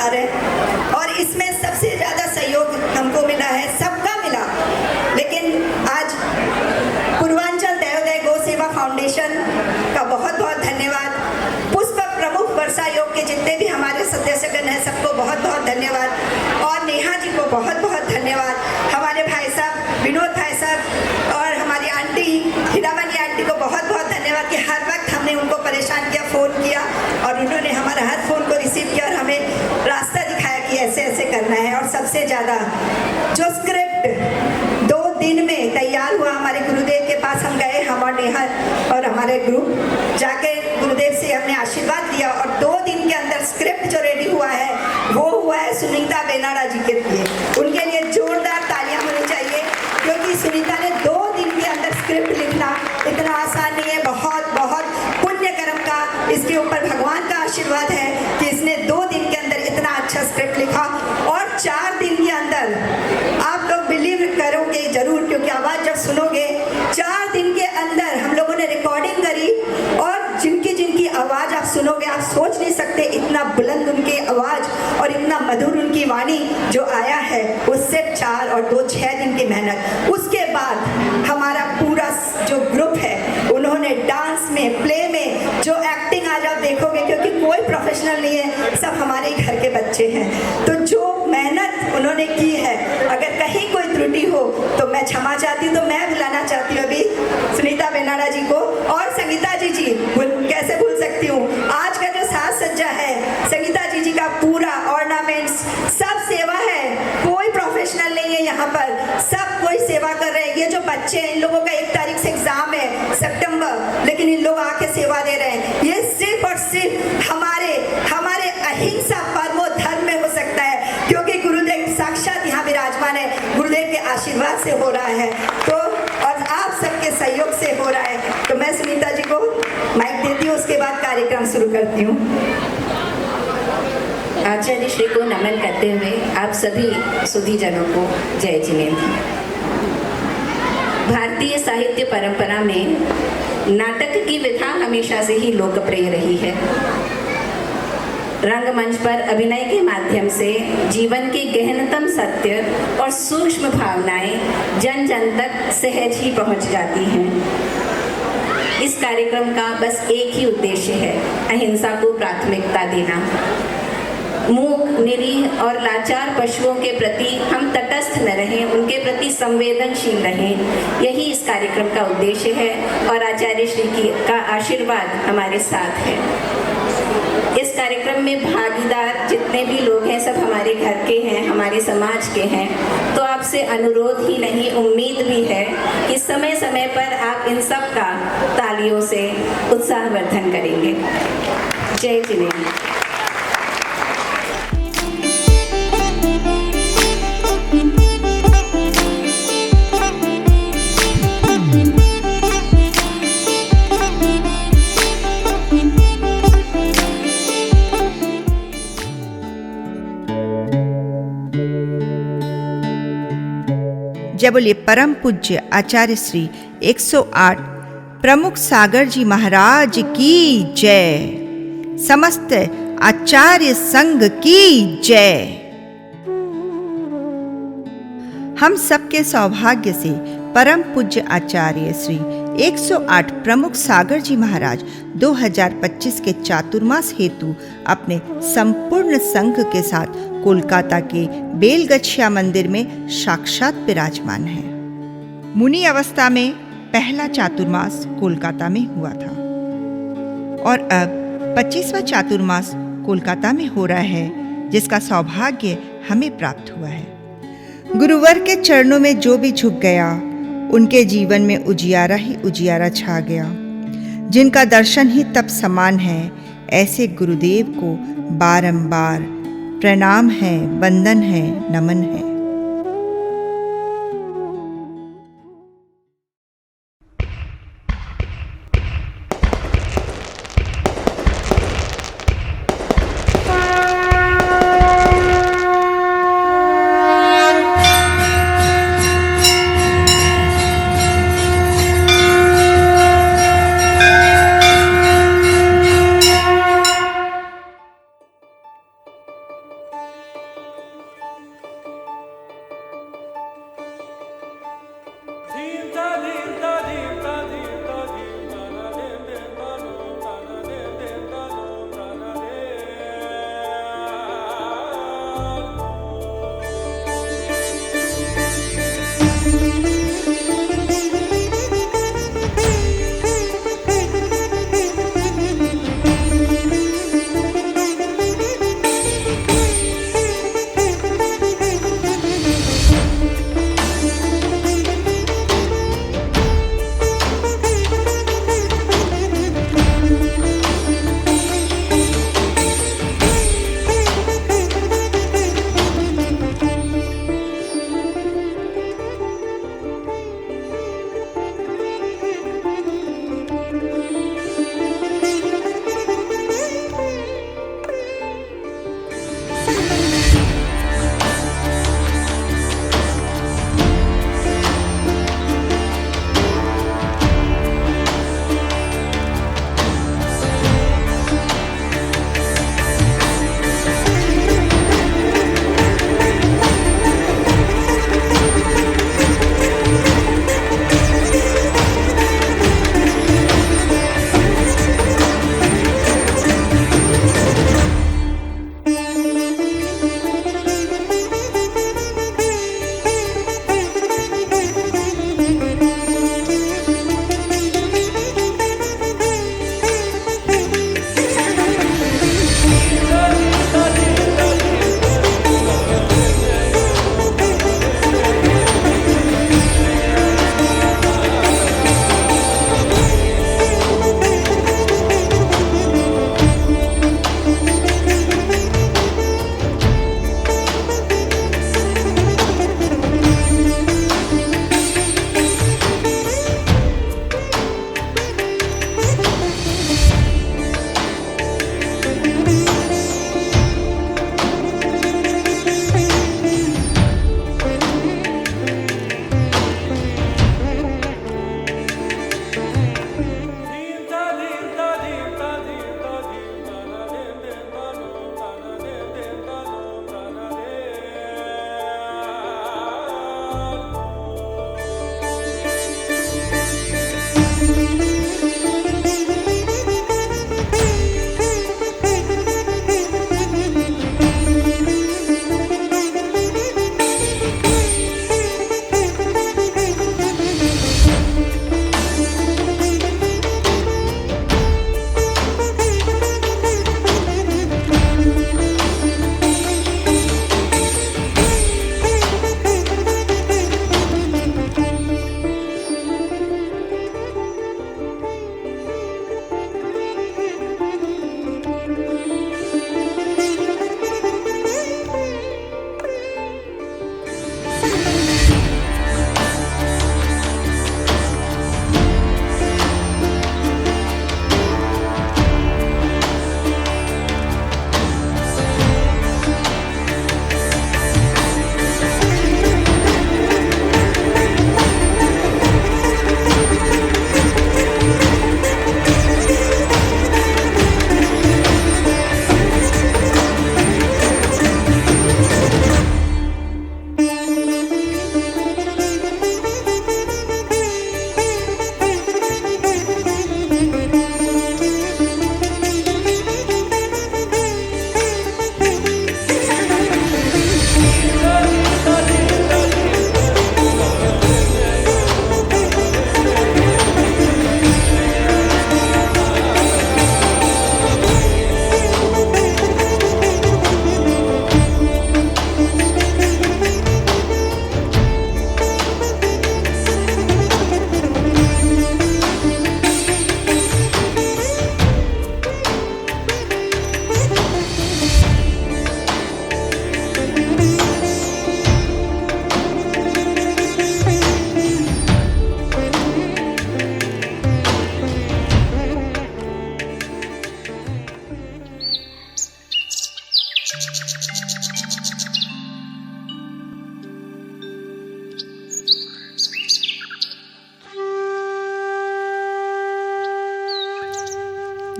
रहे हैं और इसमें सबसे ज़्यादा सहयोग हमको मिला है, सबका मिला। लेकिन आज पूर्वांचल दयोदय गौ सेवा फाउंडेशन का बहुत बहुत धन्यवाद। पुष्प प्रमुख वर्षा योग के जितने भी हमारे सदस्यगण हैं सबको बहुत बहुत धन्यवाद और नेहा जी को बहुत बहुत धन्यवाद। हमारे भाई साहब विनोद भाई साहब और हमारी आंटी हीरामणि आंटी को बहुत बहुत धन्यवाद कि हर वक्त हमने उनको परेशान किया, फ़ोन किया और उन्होंने हमारा हर फ़ोन को रिसीव किया और हमें रास्ता दिखाया कि ऐसे ऐसे करना है। और सबसे ज़्यादा जो स्क्रिप्ट 2 दिन में तैयार हुआ, हमारे गुरुदेव के पास हम गए, हम और नेहा और हमारे ग्रुप जाके गुरुदेव से हमने आशीर्वाद लिया और 2 दिन के अंदर स्क्रिप्ट जो रेडी हुआ है वो हुआ है सुनीता बेनाड़ा जी के लिए। उनके लिए जोरदार तालियां होनी चाहिए क्योंकि सुनीता ने 2 दिन के अंदर स्क्रिप्ट लिखना इतना आसान नहीं है, बहुत बहुत पुण्य कर्म का इसके ऊपर भगवान का आशीर्वाद है कि इसने 2 दिन के अंदर इतना अच्छा स्क्रिप्ट लिखा। और 4 दिन के अंदर आप लोग बिलीव करोगे जरूर क्योंकि आवाज़ जब सुनोगे, 4 दिन के अंदर हम लोगों ने रिकॉर्डिंग करी और जिनकी जिनकी आवाज़ आप सुनोगे आप सोच नहीं सकते इतना बुलंद उनकी आवाज़ और इतना मधुर उनकी वाणी जो आया है। उससे 4 और 2 6 दिन की मेहनत। उसके बाद हमारा पूरा जो ग्रुप है उन्होंने डांस में, प्ले में, जो एक्टिंग आज आप देखोगे क्योंकि कोई प्रोफेशनल नहीं है, सब हमारे घर के बच्चे हैं, तो जो मेहनत उन्होंने की है, अगर कहीं कोई त्रुटि हो तो मैं क्षमा चाहती हूँ। तो मैं बुलाना चाहती हूँ अभी सुनीता बेनाड़ा जी को और संगीता जी कैसे भूल सकती हूँ। आज का जो साज सज्जा है संगीता जी का पूरा ऑर्नामेंट्स सब सेवा है, कोई प्रोफेशनल नहीं है यहाँ पर, सब कोई सेवा कर रहे हैं। ये जो बच्चे हैं इन लोगों का 1 तारीख से एग्जाम है सितंबर, लेकिन इन लोग आके सेवा दे रहे हैं। ये सिर्फ और सिर्फ हमारे अहिंसा परमो धर्म में हो सकता है क्योंकि गुरुदेव साक्षात यहाँ विराजमान है, गुरुदेव के आशीर्वाद से हो रहा है तो और आप सबके सहयोग से हो रहा है। तो मैं सुनीता जी को माइक देती हूँ, उसके बाद कार्यक्रम शुरू करती हूँ। आचार्य श्री को नमन करते हुए आप सभी सुधीजनों को जय जिनेन्द्र। भारतीय साहित्य परंपरा में नाटक की विधा हमेशा से ही लोकप्रिय रही है। रंगमंच पर अभिनय के माध्यम से जीवन के गहनतम सत्य और सूक्ष्म भावनाएं जन जन तक सहज ही पहुंच जाती हैं। इस कार्यक्रम का बस एक ही उद्देश्य है, अहिंसा को प्राथमिकता देना। मूक, निरीह और लाचार पशुओं के प्रति हम तटस्थ न रहें, उनके प्रति संवेदनशील रहें, यही इस कार्यक्रम का उद्देश्य है और आचार्य श्री का आशीर्वाद हमारे साथ है। इस कार्यक्रम में भागीदार जितने भी लोग हैं सब हमारे घर के हैं, हमारे समाज के हैं, तो आपसे अनुरोध ही नहीं उम्मीद भी है कि समय समय पर आप इन सब का तालियों से उत्साहवर्धन करेंगे। जय जिनेन्द्र। जय बोलिए परम पूज्य आचार्य श्री 108 प्रमुख सागर जी महाराज की जय। समस्त आचार्य संघ की जय। हम सबके सौभाग्य से परम पूज्य आचार्य श्री 108 प्रमुख सागर जी महाराज 2025 के चातुर्मास हेतु अपने संपूर्ण संघ के साथ कोलकाता के बेलगछिया मंदिर में साक्षात विराजमान है। मुनि अवस्था में पहला चातुर्मास कोलकाता में हुआ था और अब 25वां चातुर्मास कोलकाता में हो रहा है, जिसका सौभाग्य हमें प्राप्त हुआ है। गुरुवर के चरणों में जो भी झुक गया उनके जीवन में उजियारा ही उजियारा छा गया। जिनका दर्शन ही तप समान है, ऐसे गुरुदेव को बारंबार प्रणाम है, वंदन है, नमन है।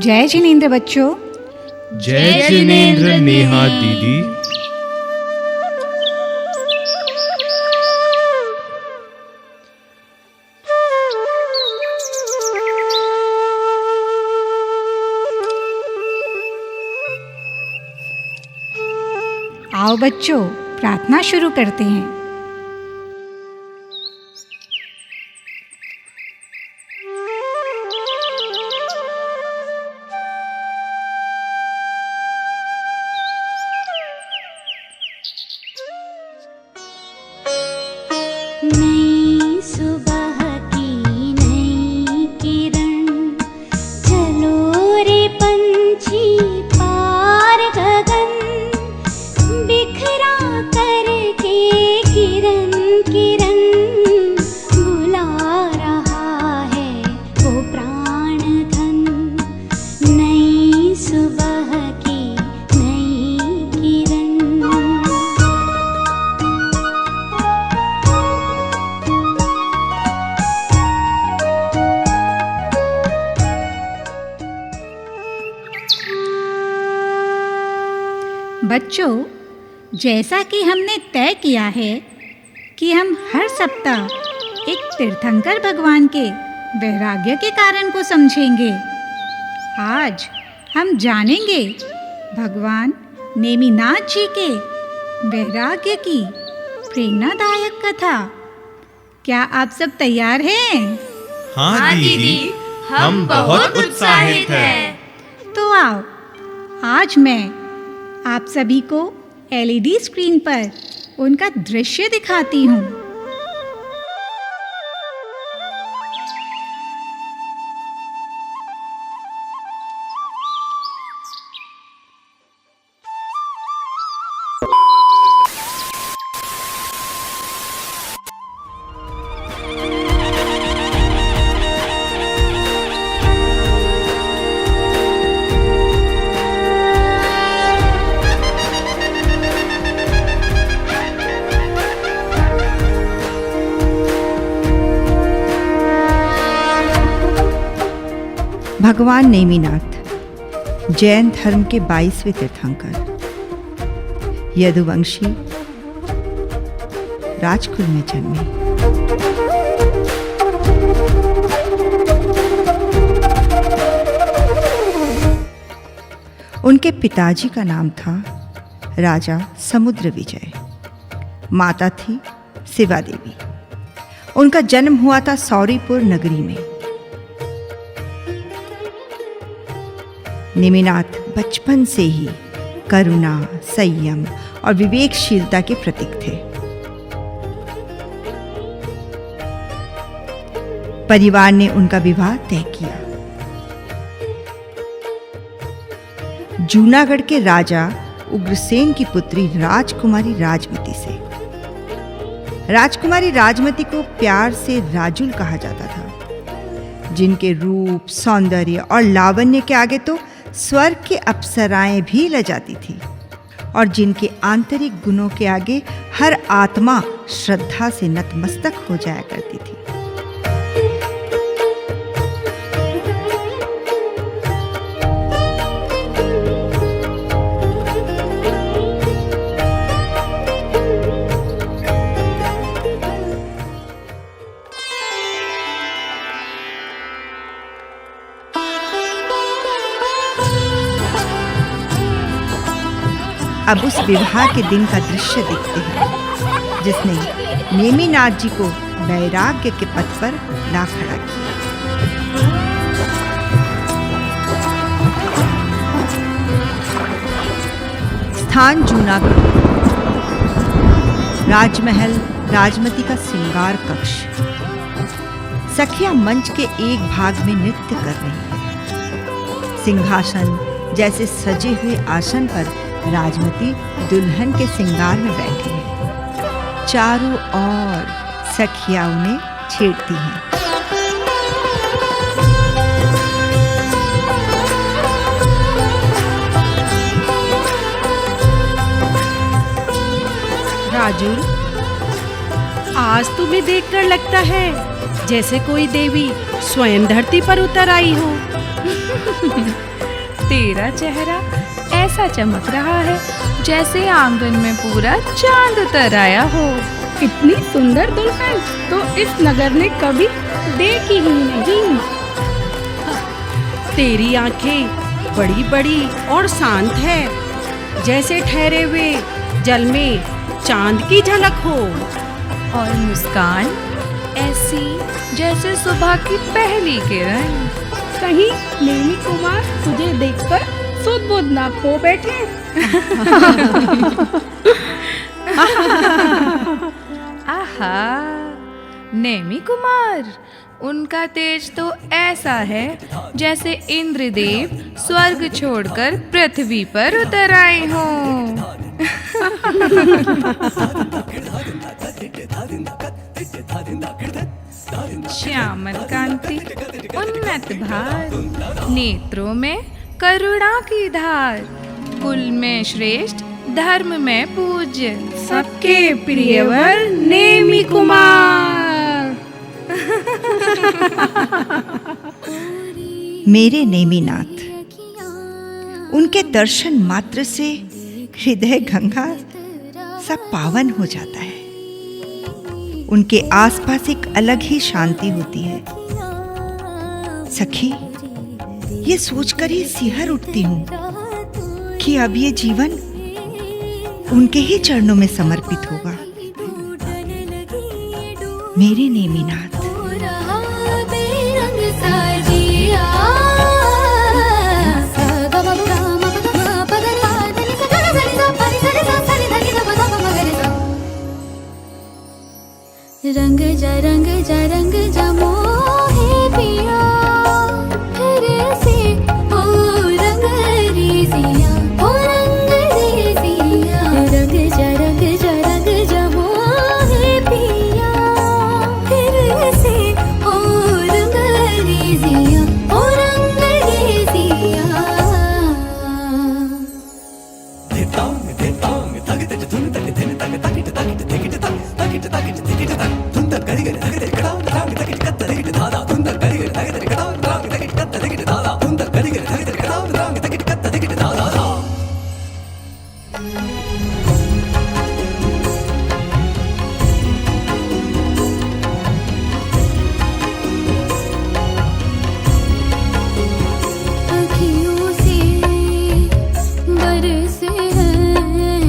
जय जिनेंद्र बच्चों। जय जिनेंद्र नेहा दीदी। आओ बच्चों, प्रार्थना शुरू करते हैं। नई सुबह की नई किरण, चलो रे पंछी पार गगन, बिखरा करके किरण किरण, बुला रहा है वो प्राण धन। नई सुबह की नई किरण। बच्चों, जैसा कि हमने तय किया है कि हम हर सप्ताह एक तीर्थंकर भगवान के वैराग्य के कारण को समझेंगे, आज हम जानेंगे भगवान नेमिनाथ जी के वैराग्य की प्रेरणादायक कथा। क्या आप सब तैयार हैं? हाँ दीदी, हम बहुत उत्साहित हैं। तो आओ, आज मैं आप सभी को एलईडी स्क्रीन पर उनका दृश्य दिखाती हूँ। भगवान नेमिनाथ जैन धर्म के 22वें तीर्थंकर, यदुवंशी राजकुल में जन्मे। उनके पिताजी का नाम था राजा समुद्र विजय, माता थी शिवा देवी। उनका जन्म हुआ था सौरीपुर नगरी में। नेमिनाथ बचपन से ही करुणा, संयम और विवेकशीलता के प्रतीक थे। परिवार ने उनका विवाह तय किया। जूनागढ़ के राजा उग्रसेन की पुत्री राजकुमारी राजमती से। राजकुमारी राजमती को प्यार से राजुल कहा जाता था, जिनके रूप, सौंदर्य और लावण्य के आगे तो स्वर्ग की अप्सराएं भी लजाती थी, और जिनके आंतरिक गुणों के आगे हर आत्मा श्रद्धा से नतमस्तक हो जाया करती थी। अब उस विवाह के दिन का दृश्य देखते हैं, जिसने नेमिनाथ जी को वैराग्य के पथ पर ला खड़ा किया। स्थान जूनागढ़। राजमहल राजमती का श्रृंगार कक्ष। सखिया मंच के एक भाग में नृत्य कर रही है। सिंहासन जैसे सजे हुए आसन पर राजमती दुल्हन के श्रृंगार में बैठी है। चारों ओर सखिया उन्हें छेड़ती हैं। राजुल, आज तुम्हें देखकर लगता है जैसे कोई देवी स्वयं धरती पर उतर आई हो। तेरा चेहरा ऐसा चमक रहा है जैसे आंगन में पूरा चांद उतर आया हो। इतनी सुंदर दुल्हन तो इस नगर ने कभी देखी ही नहीं। तेरी आंखें बड़ी बड़ी और शांत है, जैसे ठहरे हुए जल में चांद की झलक हो। और मुस्कान ऐसी जैसे सुबह की पहली किरण। कहीं नेमी कुमार तुझे देखकर सुध-बुध ना खो बैठे। आहा, नेमी कुमार, उनका तेज तो ऐसा है जैसे इंद्रदेव स्वर्ग छोड़कर पृथ्वी पर उतर आए हों। श्यामल कांति, उन्नत भार, नेत्रों में करुणा की धार, कुल में श्रेष्ठ, धर्म में पूज्य, सबके प्रियवर नेमी कुमार। मेरे नेमीनाथ, उनके दर्शन मात्र से हृदय गंगा सब पावन हो जाता है। उनके आसपास एक अलग ही शांति होती है। सखी, ये सोचकर ही सिहर उठती हूँ कि अब ये जीवन उनके ही चरणों में समर्पित होगा। मेरे नेमीनाथ। रंग जा रंग जा मोहे पिया, फिर से ओ रंग रेजिया, ओ रंग रेजिया। रंग जा मोहे पिया, फिर से ओ रंग रेजिया, ओ रंग रेजिया। अखियों से बरसे हैं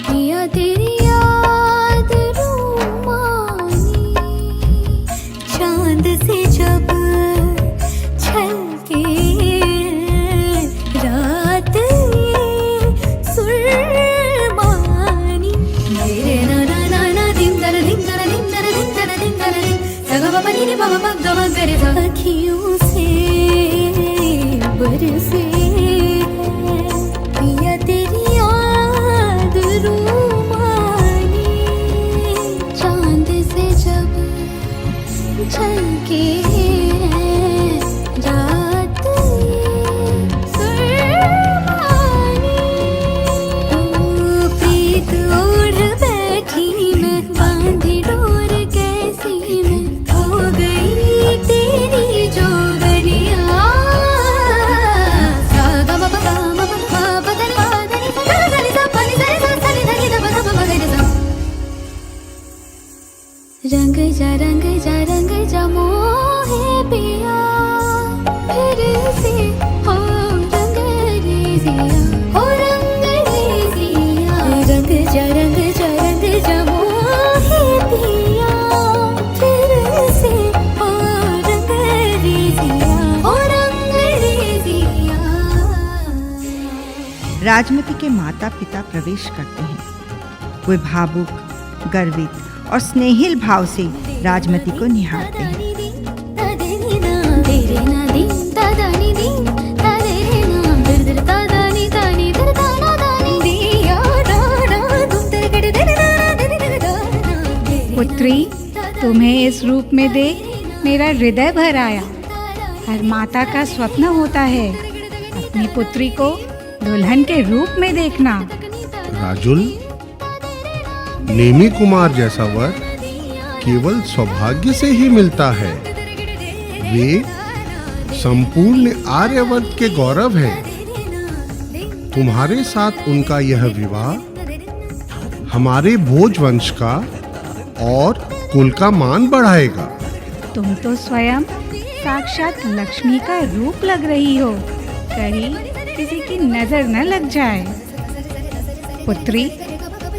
पिया तेरी याद रूमानी, चांद से जब छलके रात सुरमानी। मेरे ना ना ना ना दिन दर दिन दर दिन दर दिन दर दिन दर दिन सगा बाबा नी बाबा बाबा गवा करे। अखियों से बरसे पिया तेरी याद रूमानी, चांद से जब झलके रात सुरमानी। प्रीत ओढ़ बैठी मैं, बांधी डोर कैसी मैं, हो गई तेरी जोगनिया। सागा बाबा गामा बाबा धनी बाधनी धनी सा पानी धनी सा धनी धनी सा बाबा मगरे सा। रंग जा मोहे पिया, फिर से हो रंग रेजिया, हो रंग रेजिया। रंग जा मोहे पिया, फिर से हो रंग रेजिया, हो रंग रेजिया। राजमती के माता पिता प्रवेश करते हैं। वे भावुक, गर्वित और स्नेहिल भाव से राजमती को निहारते हैं। पुत्री, तुम्हें इस रूप में देख मेरा हृदय भर आया। हर माता का स्वप्न होता है अपनी पुत्री को दुल्हन के रूप में देखना। राजुल, नेमी कुमार जैसा वर केवल सौभाग्य से ही मिलता है। वे संपूर्ण आर्यवर्त के गौरव हैं। तुम्हारे साथ उनका यह विवाह हमारे भोज वंश का और कुल का मान बढ़ाएगा। तुम तो स्वयं साक्षात लक्ष्मी का रूप लग रही हो, कहीं किसी की नजर न लग जाए। पुत्री,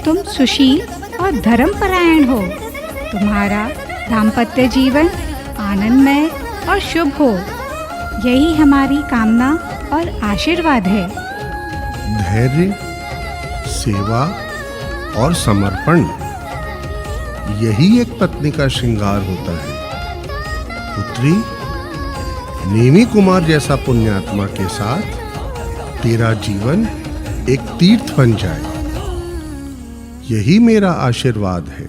तुम सुशील और धर्मपरायण हो। तुम्हारा दाम्पत्य जीवन आनंदमय और शुभ हो, यही हमारी कामना और आशीर्वाद है। धैर्य, सेवा और समर्पण, यही एक पत्नी का श्रृंगार होता है। पुत्री, नेमी कुमार जैसा पुण्यात्मा के साथ तेरा जीवन एक तीर्थ बन जाए, यही मेरा आशीर्वाद है।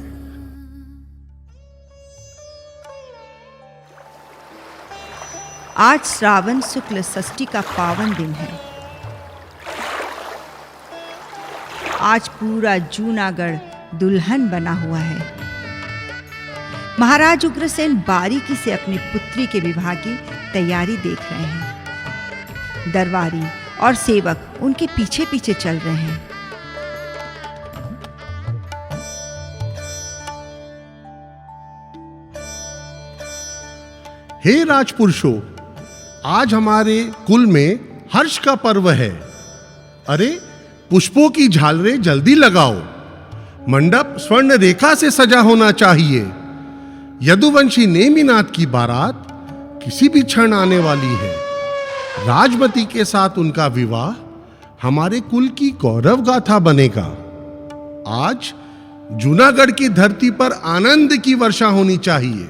आज श्रावण शुक्ल षष्ठी का पावन दिन है। आज पूरा जूनागढ़ दुल्हन बना हुआ है। महाराज उग्रसेन बारीकी से अपनी पुत्री के विवाह की तैयारी देख रहे हैं। दरबारी और सेवक उनके पीछे पीछे चल रहे हैं। हे राजपुरुषों, आज हमारे कुल में हर्ष का पर्व है। अरे, पुष्पों की झालरें जल्दी लगाओ। मंडप स्वर्ण रेखा से सजा होना चाहिए। यदुवंशी नेमिनाथ की बारात किसी भी क्षण आने वाली है। राजमती के साथ उनका विवाह हमारे कुल की गौरव गाथा बनेगा। आज जूनागढ़ की धरती पर आनंद की वर्षा होनी चाहिए।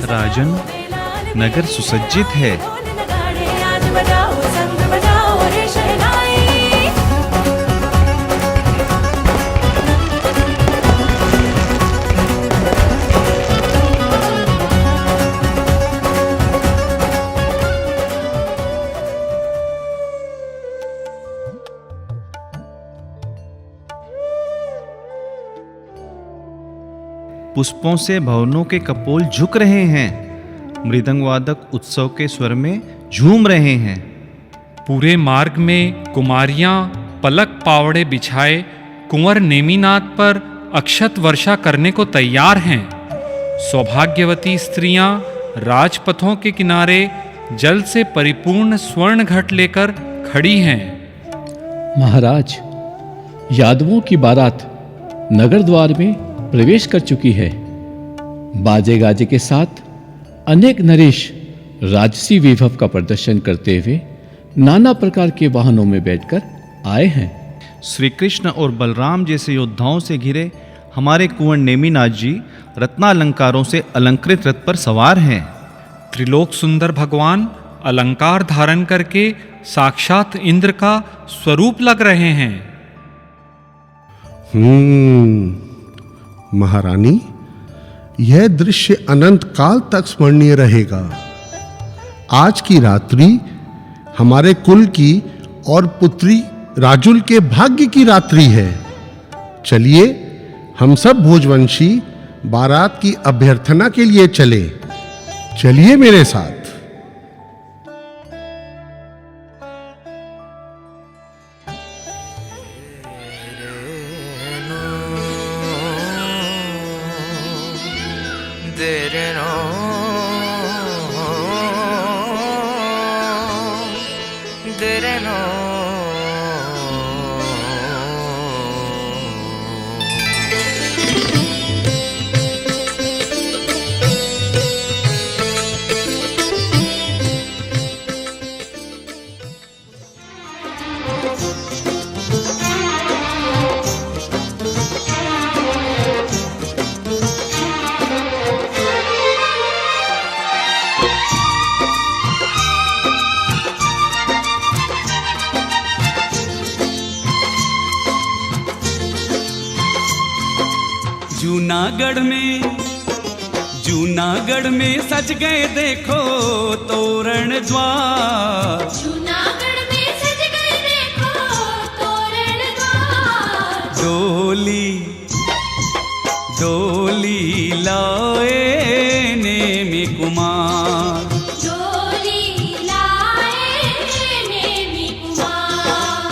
राजन, नगर सुसज्जित है। पुष्पों से भवनों के कपोल झुक रहे हैं। मृदंग वादक उत्सव के स्वर में झूम रहे हैं। पूरे मार्ग में कुमारियां पलक पावड़े बिछाए कुंवर नेमिनाथ पर अक्षत वर्षा करने को तैयार हैं। सौभाग्यवती स्त्रियां राजपथों के किनारे जल से परिपूर्ण स्वर्ण घट लेकर खड़ी हैं। महाराज, यादवों की बारात नगर द्वार में प्रवेश कर चुकी है। बाजे गाजे के साथ अनेक नरेश राजसी वैभव का प्रदर्शन करते हुए नाना प्रकार के वाहनों में बैठकर आए हैं। श्री कृष्ण और बलराम जैसे योद्धाओं से घिरे हमारे कुंवर नेमिनाथ जी रत्नालंकारों से अलंकृत रथ पर सवार हैं। त्रिलोक सुंदर भगवान अलंकार धारण करके साक्षात इंद्र का स्वरूप लग रहे हैं। महारानी, यह दृश्य अनंत काल तक स्मरणीय रहेगा। आज की रात्रि हमारे कुल की और पुत्री राजुल के भाग्य की रात्रि है। चलिए हम सब भोजवंशी बारात की अभ्यर्थना के लिए चले। चलिए मेरे साथ। Dereno, dereno. जूनागढ़ में सज गए देखो तोरण द्वार। जूनागढ़ में सज गए देखो तोरण द्वार। डोली डोली लाए नेमी कुमार। डोली लाए नेमी कुमार।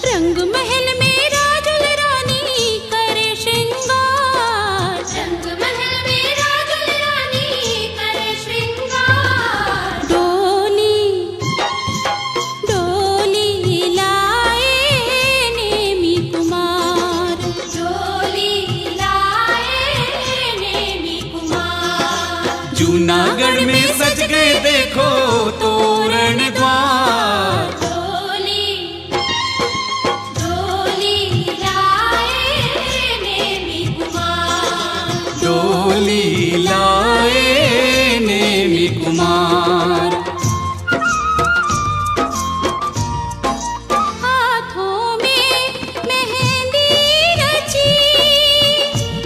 रंग महल में राजुल रानी करे श्रृंगार। रंग महल में राजुल रानी करे श्रृंगार। डोली डोली लाए नेमी कुमार। डोली लाए नेमी कुमार। जूनागढ़ में सज गए देखो तोरण द्वार। डोली डोली लाए नेमी कुमार। डोली लाए नेमी कुमार। हाथों में मेहंदी रची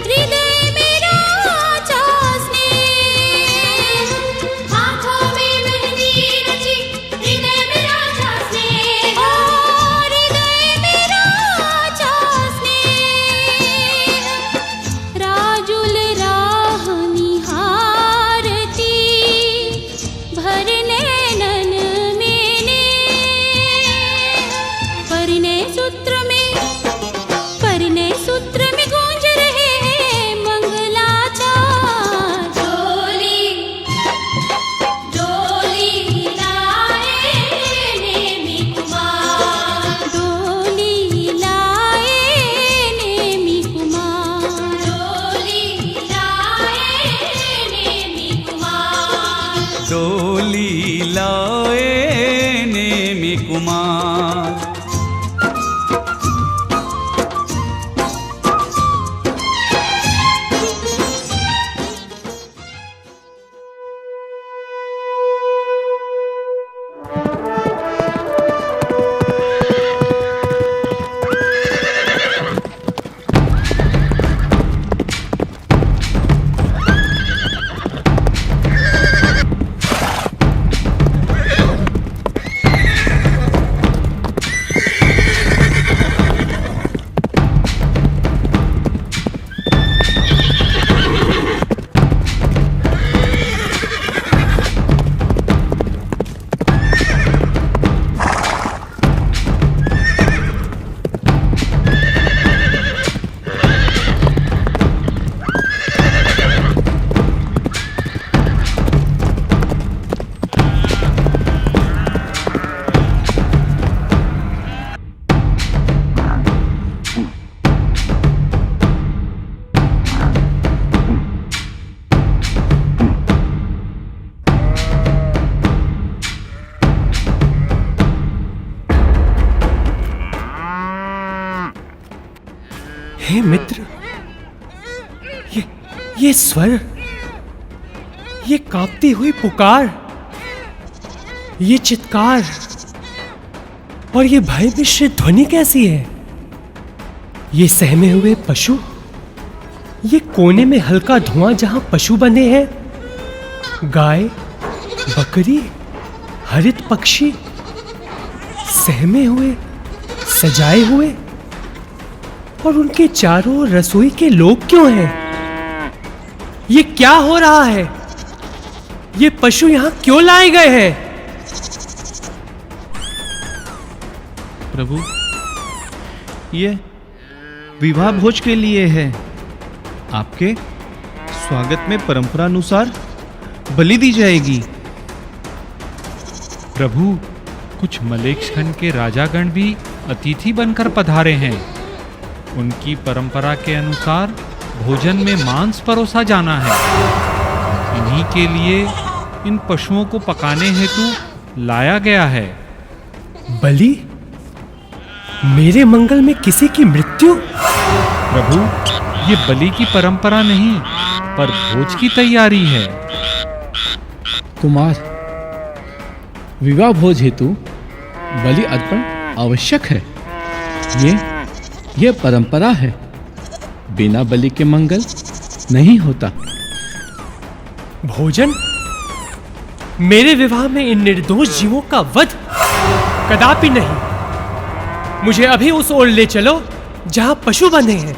हृदय में राजा स्नेह। हाथों में मेहंदी रची हृदय में राजा स्नेह। हृदय में राजा स्नेह। राजुल राह निहारती भर नैनन में नेह। परिणय सूत्र में गूंज रहे हैं मंगलाचार। डोली डोली लाए नेमी कुमार। डोली लाए नेमी कुमार। डोली लाए नेमी कुमार। डोली लाए नेमी कुमार। हे मित्र, ये स्वर, ये कांपती हुई पुकार, ये चित्कार और ये भय मिश्रित ध्वनि कैसी है? ये सहमे हुए पशु, ये कोने में हल्का धुआं जहां पशु बंधे हैं, गाय, बकरी, हरित पक्षी, सहमे हुए, सजाए हुए, और उनके चारों ओर रसोई के लोग क्यों हैं? ये क्या हो रहा है? ये पशु यहां क्यों लाए गए हैं? प्रभु, ये विवाह भोज के लिए है। आपके स्वागत में परंपरानुसार बलि दी जाएगी। प्रभु, कुछ मलेक्षखंड के राजागण भी अतिथि बनकर पधारे हैं। उनकी परंपरा के अनुसार भोजन में मांस परोसा जाना है। इन्हीं के लिए इन पशुओं को पकाने हेतु लाया गया है। बलि? मेरे मंगल में किसी की मृत्यु? प्रभु, ये बलि की परंपरा नहीं, पर भोज की तैयारी है। कुमार, विवाह भोज हेतु बलि अर्पण आवश्यक है। ये परंपरा है। बिना बलि के मंगल नहीं होता। भोजन? मेरे विवाह में इन निर्दोष जीवों का वध कदापि नहीं। मुझे अभी उस ओर ले चलो जहां पशु बंधे हैं।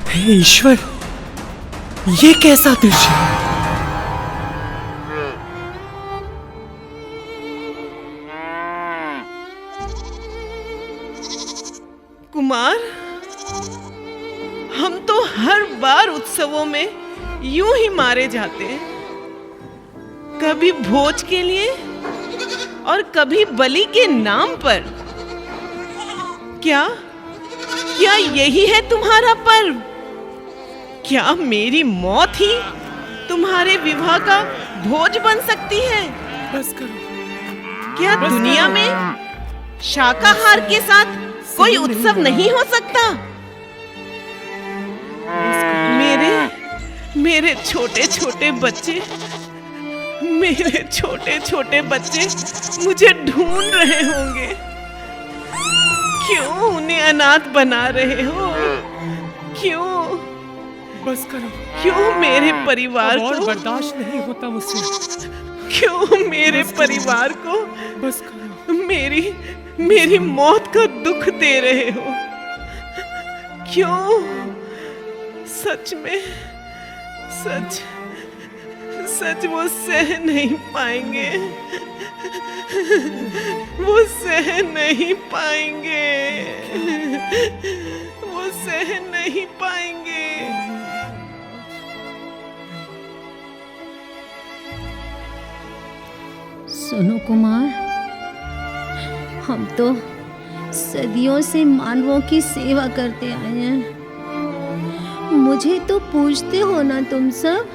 हे ईश्वर, ये कैसा दृश्य है? कुमार, हम तो हर बार उत्सवों में यूं ही मारे जाते हैं, कभी भोज के लिए और कभी बलि के नाम पर। क्या यही है तुम्हारा पर्व? क्या मेरी मौत ही तुम्हारे विवाह का भोज बन सकती है? बस करो। क्या दुनिया में शाकाहार के साथ कोई उत्सव नहीं हो सकता? मेरे छोटे छोटे बच्चे मुझे ढूंढ रहे होंगे। क्यों उन्हें अनाथ बना रहे हो? क्यों? बस करो। क्यों मेरे परिवार और को बर्दाश्त नहीं होता मुझसे। क्यों मेरे परिवार को बस करो। मेरी मौत का दुख दे रहे हो? क्यों? सच में सच वो सह नहीं पाएंगे। वो सह नहीं पाएंगे। सुनो कुमार, हम तो सदियों से मानवों की सेवा करते आए हैं। मुझे तो पूछते हो ना तुम सब?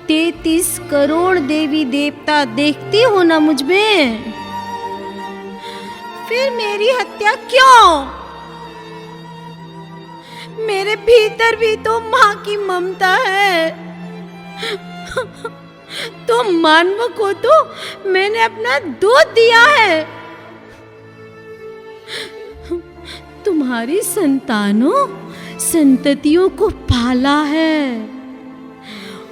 33 करोड़ देवी देवता देखते हो ना मुझ में? फिर मेरी हत्या क्यों? मेरे भीतर भी तो माँ की ममता है। तो मानव को तो मैंने अपना दूध दिया है। तुम्हारी संततियों को पाला है,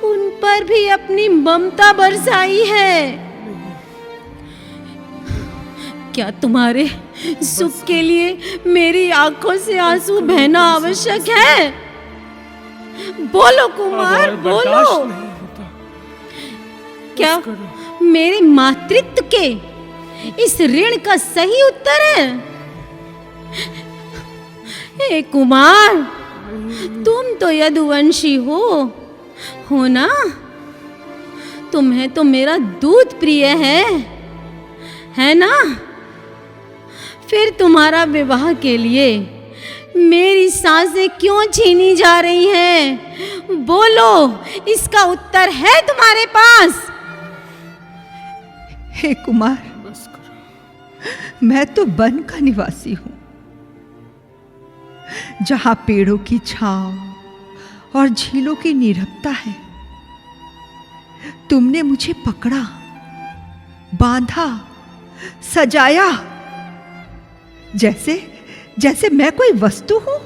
उन पर भी अपनी ममता बरसाई है। क्या तुम्हारे सुख के लिए मेरी आंखों से आंसू बहना आवश्यक है? बोलो कुमार, बोलो। क्या मेरे मातृत्व के इस ऋण का सही उत्तर है? हे कुमार, तुम तो यदुवंशी हो ना? तुम्हें तो मेरा दूध प्रिय है ना? फिर तुम्हारा विवाह के लिए मेरी सांसें क्यों छीनी जा रही हैं? बोलो, इसका उत्तर है तुम्हारे पास? हे कुमार, मैं तो वन का निवासी हूं, जहां पेड़ों की छांव और झीलों की नीरवता है। तुमने मुझे पकड़ा, बांधा, सजाया, जैसे मैं कोई वस्तु हूं।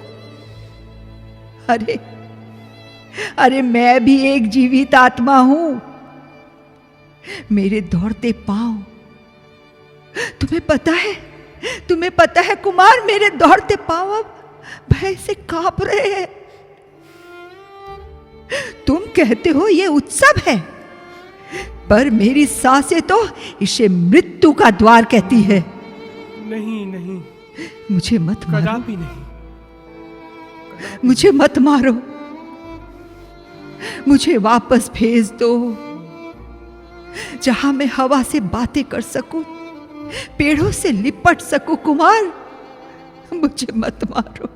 अरे मैं भी एक जीवित आत्मा हूं। मेरे दौड़ते पांव, तुम्हें पता है कुमार, मेरे दौड़ते पांव अब भय से कांप रहे हैं। तुम कहते हो ये उत्सव है, पर मेरी सांसें तो इसे मृत्यु का द्वार कहती है। नहीं नहीं, मुझे मत मारो, कदापि नहीं, मुझे मत मारो, मुझे वापस भेज दो, जहां मैं हवा से बातें कर सकूं, पेड़ों से लिपट सकूं। कुमार, मुझे मत मारो,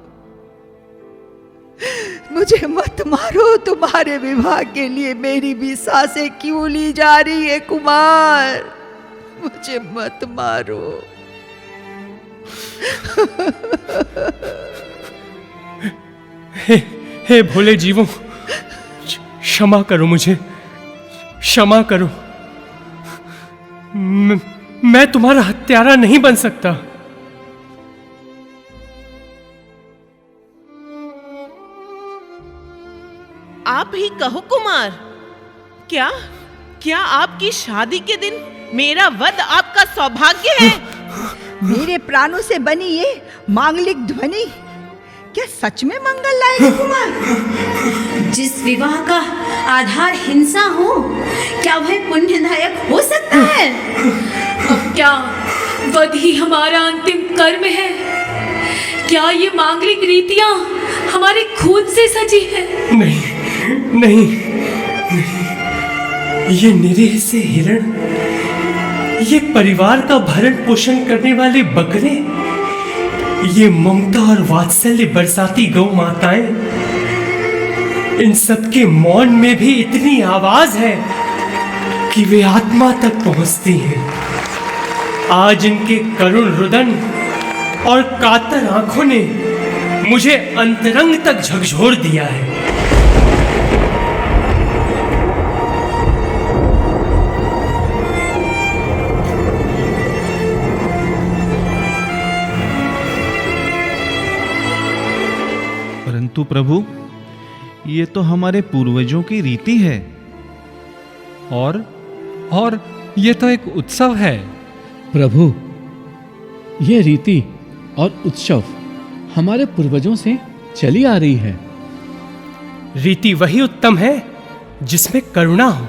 मुझे मत मारो। तुम्हारे विवाह के लिए मेरी भी सांसें क्यों ली जा रही है कुमार? मुझे मत मारो। हे भोले जीवों, क्षमा करो, मुझे क्षमा करो। मैं तुम्हारा हत्यारा नहीं बन सकता। आप ही कहो कुमार, क्या आपकी शादी के दिन मेरा वध आपका सौभाग्य है? मेरे प्राणों से बनी ये मांगलिक ध्वनि क्या सच में मंगल लाएगी कुमार? जिस विवाह का आधार हिंसा हो, क्या वह पुण्यदायक हो सकता है? अब क्या वध ही हमारा अंतिम कर्म है? क्या ये मांगलिक रीतियां हमारे खून से सजी है? नहीं नहीं, ये निरीह से हिरण, ये परिवार का भरण पोषण करने वाले बकरे, ये ममता और वात्सल्य बरसाती गौ माताएं, इन सब के मौन में भी इतनी आवाज है कि वे आत्मा तक पहुंचती हैं। आज इनके करुण रुदन और कातर आंखों ने मुझे अंतरंग तक झकझोर दिया है। परंतु प्रभु, ये तो हमारे पूर्वजों की रीति है। और ये तो एक उत्सव है। प्रभु, ये रीति और उत्सव हमारे पूर्वजों से चली आ रही है। रीति वही उत्तम है जिसमें करुणा हो।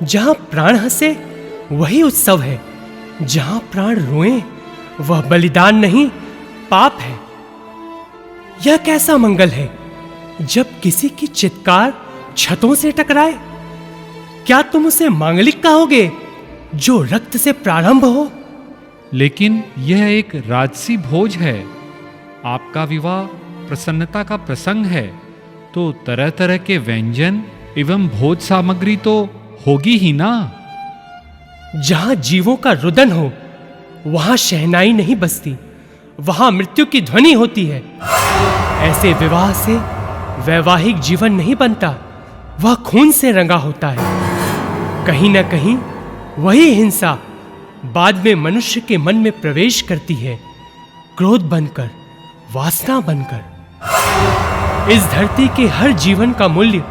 जहां प्राण हंसे वही उत्सव है। जहां प्राण रोए वह बलिदान नहीं, पाप है। यह कैसा मंगल है जब किसी की चित्कार छतों से टकराए? क्या तुम उसे मांगलिक कहोगे जो रक्त से प्रारंभ हो? लेकिन यह एक राजसी भोज है। आपका विवाह प्रसन्नता का प्रसंग है, तो तरह तरह के व्यंजन एवं भोज सामग्री तो होगी ही ना। जहां जीवों का रुदन हो वहां शहनाई नहीं बजती, वहां मृत्यु की ध्वनि होती है। ऐसे विवाह से वैवाहिक जीवन नहीं बनता, वह खून से रंगा होता है। कहीं न कहीं वही हिंसा बाद में मनुष्य के मन में प्रवेश करती है, क्रोध बनकर, वासना बनकर। इस धरती के हर जीवन का मूल्य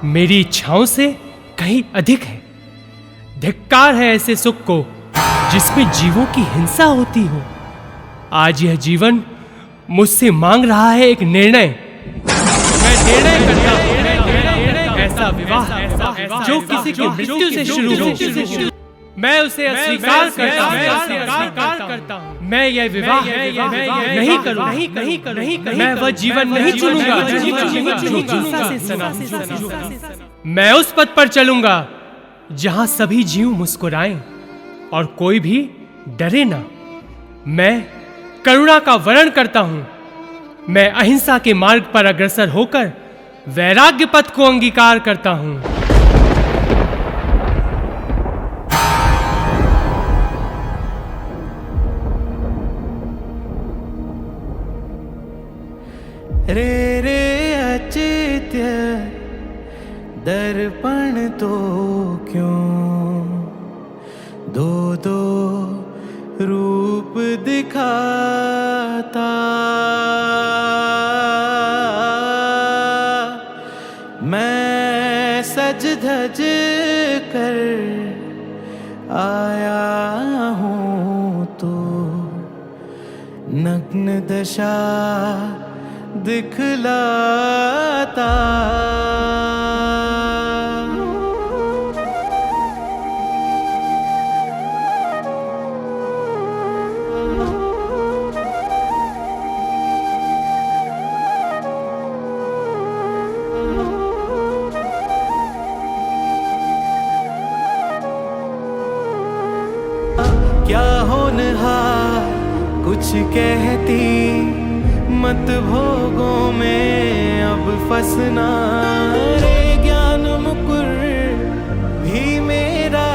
मेरी इच्छाओं से कहीं अधिक है। धिक्कार है ऐसे सुख को जिसमें जीवों की हिंसा होती हो। आज यह जीवन मुझसे मांग रहा है एक निर्णय। मैं निर्णय करता हूं, ऐसा विवाह जो किसी की मृत्यु से शुरू हो, मैं उसे अस्वीकार करता हूं। मैं यह विवाह नहीं करूंगा। मैं वह जीवन नहीं चुनूंगा जो हिंसा से सना। मैं उस पथ पर चलूंगा जहां सभी जीव मुस्कुराएं और कोई भी डरे ना। मैं करुणा का वर्ण करता हूं। मैं अहिंसा के मार्ग पर अग्रसर होकर वैराग्य पथ को अंगीकार करता हूं। रे रे अचित्य दर्पण तो क्यों दो दो रूप दिखाता। मैं सज धज कर अपने दशा दिखलाता। क्या होनहार कुछ कहती, मत भोगों में अब फंसना रे। ज्ञान मुकुर भी मेरा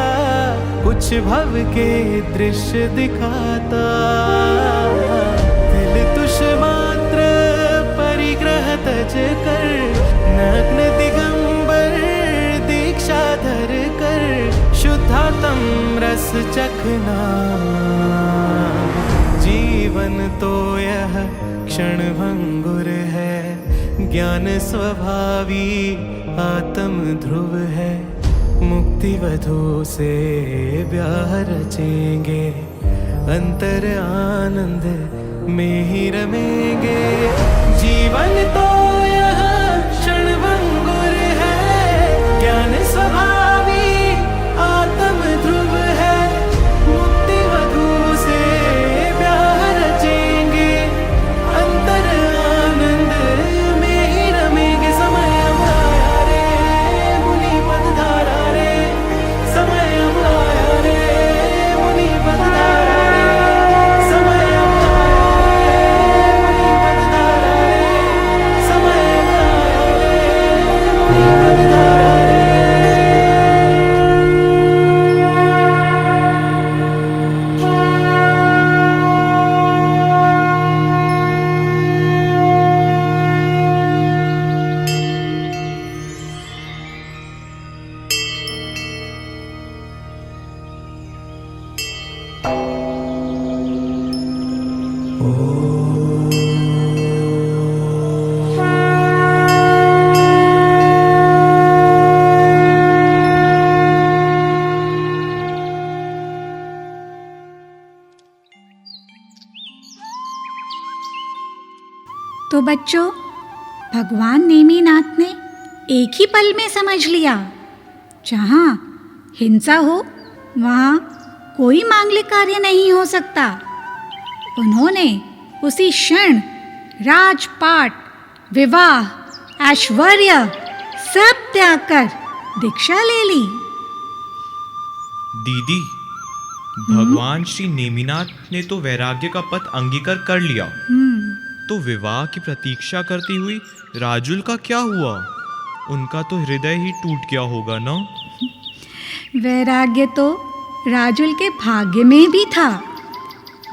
कुछ भव के दृश्य दिखाता। दिल तुष मात्र परिग्रह तज कर, नग्न दिगंबर दीक्षा धर कर, शुद्धातम रस चखना। जीवन तो यह क्षण भंगुर है, ज्ञान स्वभावी आत्म ध्रुव है। मुक्ति वधु से ब्याह रचेंगे, अंतर आनंद में ही रमेंगे। जीवन तो यह क्षण भंगुर है, ज्ञान स्वभावी आत्म ध्रुव है। मुक्ति वधु से ब्याह रचेंगे, अंतर आनंद में ही रमेंगे। समय आया रे मुनि पद धारा रे, समय आया रे मुनि पद धारा रे, समय आया रे मुनि पद धारा रे, समय आया रे मुनि पद धारा रे। तो बच्चों, भगवान नेमिनाथ ने एक ही पल में समझ लिया, जहाँ हिंसा हो वहाँ कोई मांगलिक कार्य नहीं हो सकता। उन्होंने उसी क्षण राजपाट, विवाह, ऐश्वर्य सब त्याग कर दीक्षा ले ली। दीदी, भगवान श्री नेमिनाथ ने तो वैराग्य का पथ अंगीकार कर लिया, तो विवाह की प्रतीक्षा करती हुई राजुल का क्या हुआ? उनका तो हृदय ही टूट गया होगा ना? वैराग्य तो राजुल के भाग्य में भी था।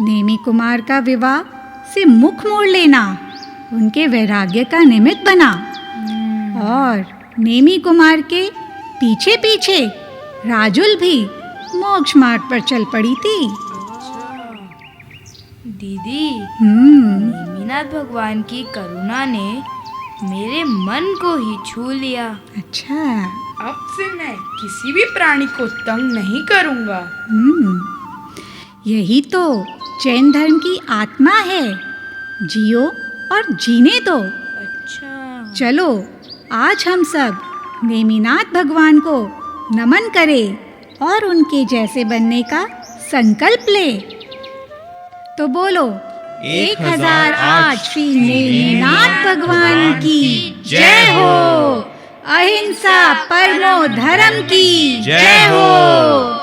नेमी कुमार का विवाह से मुख मोड़ लेना उनके वैराग्य का निमित्त बना, और नेमी कुमार के पीछे पीछे राजुल भी मोक्ष मार्ग पर चल पड़ी थी। दीदी, नेमिनाथ भगवान की करुणा ने मेरे मन को ही छू लिया। अच्छा, अब से मैं किसी भी प्राणी को तंग नहीं करूंगा। यही तो जैन धर्म की आत्मा है, जियो और जीने दो। अच्छा, चलो आज हम सब नेमिनाथ भगवान को नमन करें और उनके जैसे बनने का संकल्प ले। तो बोलो, 1008 श्री नेमिनाथ भगवान की जय हो। अहिंसा परमो धर्म की जय हो।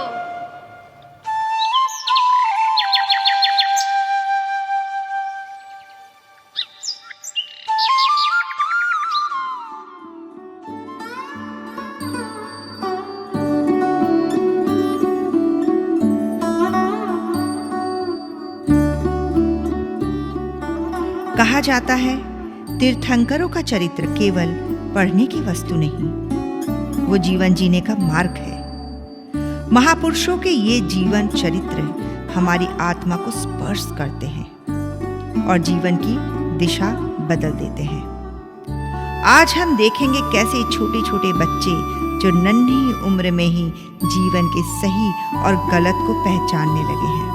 कहा जाता है, तीर्थंकरों का चरित्र केवल पढ़ने की वस्तु नहीं, वो जीवन जीने का मार्ग है। महापुरुषों के ये जीवन चरित्र हमारी आत्मा को स्पर्श करते हैं और जीवन की दिशा बदल देते हैं। आज हम देखेंगे कैसे छोटे छोटे बच्चे जो नन्ही उम्र में ही जीवन के सही और गलत को पहचानने लगे हैं।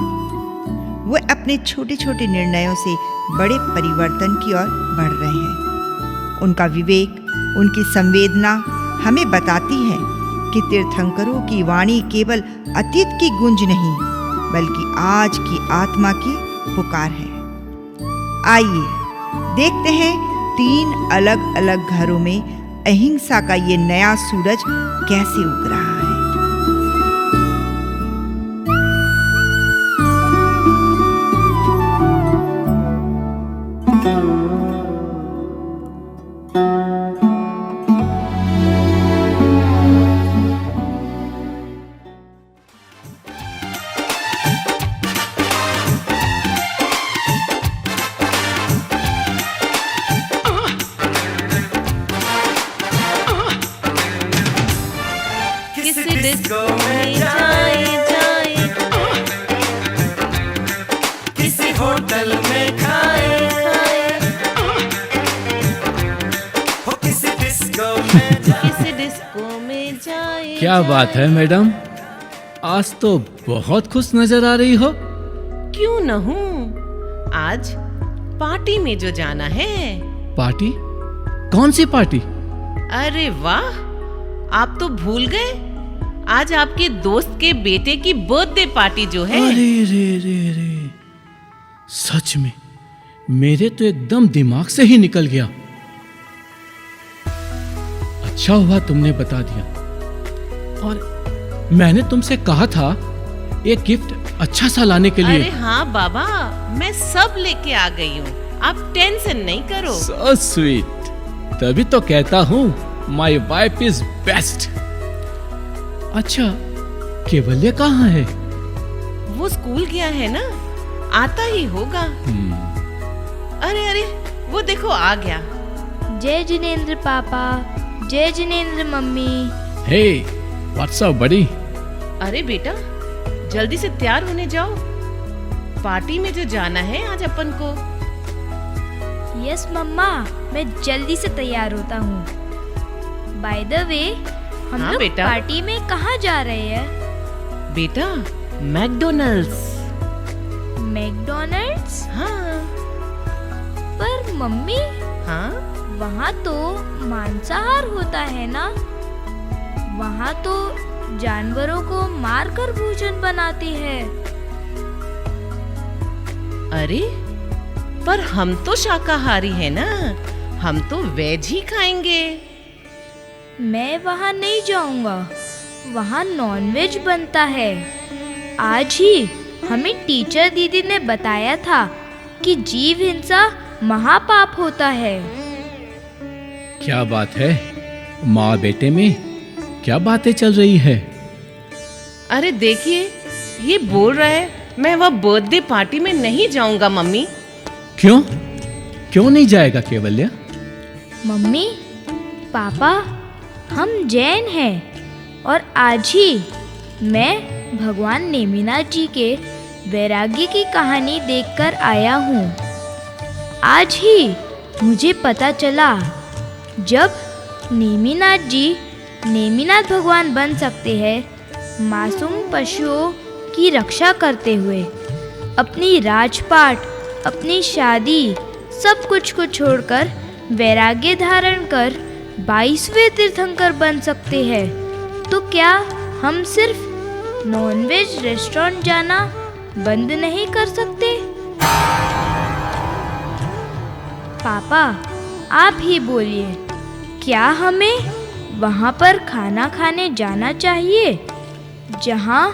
वो अपने छोटे छोटे निर्णयों से बड़े परिवर्तन की ओर बढ़ रहे हैं। उनका विवेक, उनकी संवेदना हमें बताती है कि तीर्थंकरों की वाणी केवल अतीत की गूंज नहीं, बल्कि आज की आत्मा की पुकार है। आइए देखते हैं 3 अलग अलग घरों में अहिंसा का ये नया सूरज कैसे उग रहा है। डिस्को में जाए किसी होटल में खाए हो किसी डिस्को में जाए। क्या बात है मैडम, आज तो बहुत खुश नजर आ रही हो। क्यों न हूँ, आज पार्टी में जो जाना है। पार्टी? कौन सी पार्टी? अरे वाह, आप तो भूल गए, आज आपके दोस्त के बेटे की बर्थडे पार्टी जो है। अरे रे रे रे, सच में मेरे तो एकदम दिमाग से ही निकल गया। अच्छा हुआ तुमने बता दिया, और मैंने तुमसे कहा था एक गिफ्ट अच्छा सा लाने के लिए। अरे हाँ बाबा, मैं सब लेके आ गई हूँ, आप टेंशन नहीं करो। So sweet, तभी तो कहता हूँ माय वाइफ इज बेस्ट। अच्छा, केवल्य कहाँ है? वो स्कूल गया है ना, आता ही होगा। अरे अरे, वो देखो आ गया। जय जिनेंद्र पापा, जय जिनेंद्र मम्मी। हे, व्हाट्स अप बड़ी? अरे बेटा, जल्दी से तैयार होने जाओ, पार्टी में जो जाना है आज अपन को। यस मम्मा, मैं जल्दी से तैयार होता हूँ। बाय द वे, हम लोग पार्टी में कहाँ जा रहे हैं? बेटा, मैकडोनल्ड्स। मैकडोनल्ड्स? हाँ। पर मम्मी, हाँ? वहाँ तो मांसाहार होता है ना? वहाँ तो जानवरों को मारकर भोजन बनाते हैं। अरे, पर हम तो शाकाहारी है ना, हम तो वेज ही खाएंगे। मैं वहाँ नहीं जाऊँगा, वहाँ नॉनवेज बनता है। आज ही हमें टीचर दीदी ने बताया था कि जीव हिंसा महापाप होता है। क्या बात है, माँ बेटे में क्या बातें चल रही है? अरे देखिए, ये बोल रहा है मैं वह बर्थडे पार्टी में नहीं जाऊंगा मम्मी। क्यों? क्यों नहीं जाएगा केवल्य? मम्मी, पापा, हम जैन हैं और आज ही मैं भगवान नेमिनाथ जी के वैराग्य की कहानी देखकर आया हूँ। आज ही मुझे पता चला, जब नेमिनाथ जी नेमिनाथ भगवान बन सकते हैं मासूम पशुओं की रक्षा करते हुए, अपनी राजपाट, अपनी शादी, सब कुछ को छोड़कर वैराग्य धारण कर 22वें तीर्थंकर बन सकते हैं, तो क्या हम सिर्फ नॉनवेज रेस्टोरेंट जाना बंद नहीं कर सकते? पापा, आप ही बोलिए, क्या हमें वहाँ पर खाना खाने जाना चाहिए जहाँ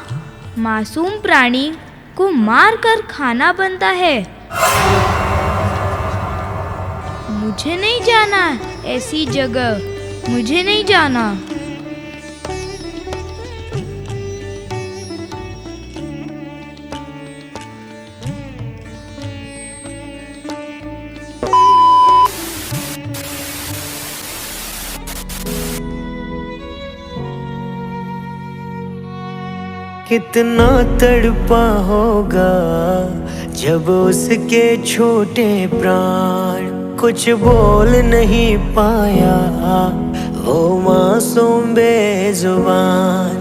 मासूम प्राणी को मारकर खाना बनता है? मुझे नहीं जाना ऐसी जगह, मुझे नहीं जाना। कितना तड़पा होगा जब उसके छोटे प्राण कुछ बोल नहीं पाया, वो मासूम बेजुबान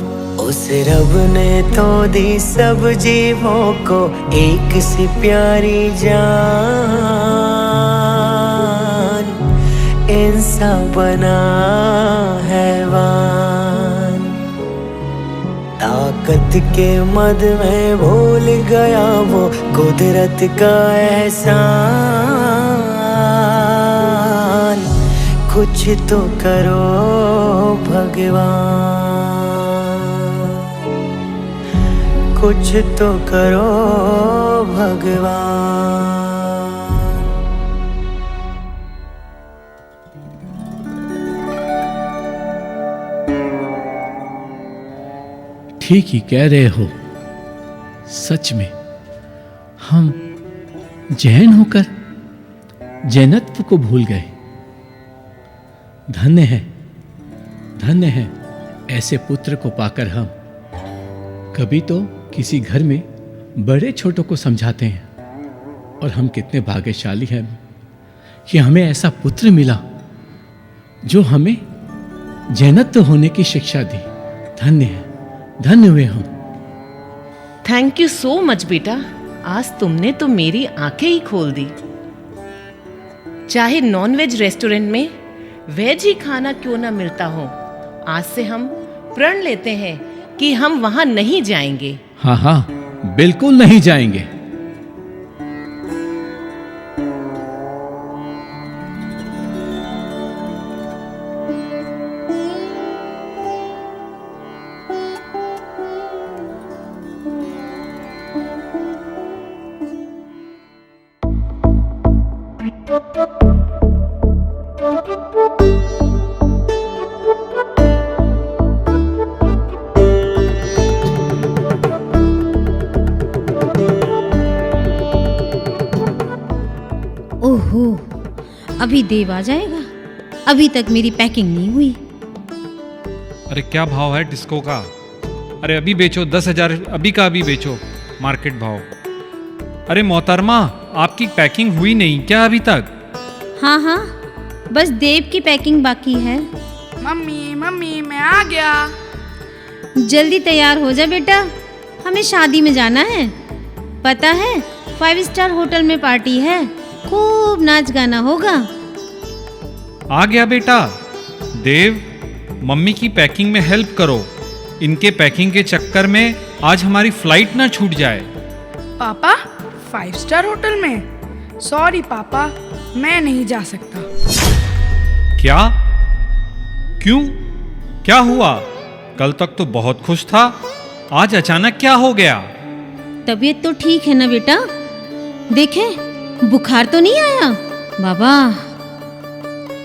उस रब ने तो दी सब जीवों को एक सी प्यारी जान, इंसान बना हैवान। ताकत के मद में भूल गया वो कुदरत का एहसान। कुछ तो करो भगवान, कुछ तो करो भगवान। ठीक ही कह रहे हो। सच में हम जैन होकर जैनत्व को भूल गए। धन्य है ऐसे पुत्र को पाकर हम। कभी तो किसी घर में बड़े छोटों को समझाते हैं, और हम कितने भाग्यशाली हैं कि हमें ऐसा पुत्र मिला जो हमें जैनत्व होने की शिक्षा दी। धन्य हुए हम। थैंक यू सो मच बेटा, आज तुमने तो मेरी आंखें ही खोल दी। चाहे नॉनवेज रेस्टोरेंट में वेज ही खाना क्यों ना मिलता हो, आज से हम प्रण लेते हैं कि हम वहां नहीं जाएंगे। हाँ, बिल्कुल नहीं जाएंगे। ओहो, अभी देव आ जाएगा। अभी तक मेरी पैकिंग नहीं हुई। अरे क्या भाव है डिस्को का? अरे अभी बेचो, 10,000 अभी का अभी बेचो, मार्केट भाव। अरे मोहतरमा, आपकी पैकिंग हुई नहीं क्या अभी तक? हाँ, बस देव की पैकिंग बाकी है। मम्मी मैं आ गया। जल्दी तैयार हो जा बेटा, हमें शादी में जाना है। पता है 5 स्टार होटल में पार्टी है, खूब नाच गाना होगा। आ गया बेटा। देव, मम्मी की पैकिंग में हेल्प करो। इनके पैकिंग के चक्कर में आज हमारी फ्लाइट ना छूट जाए। पापा 5 स्टार होटल में? सॉरी पापा, मैं नहीं जा सकता। क्या? क्यों? क्या हुआ? कल तक तो बहुत खुश था, आज अचानक क्या हो गया? तबीयत तो ठीक है ना बेटा? देखें, बुखार तो नहीं आया? बाबा,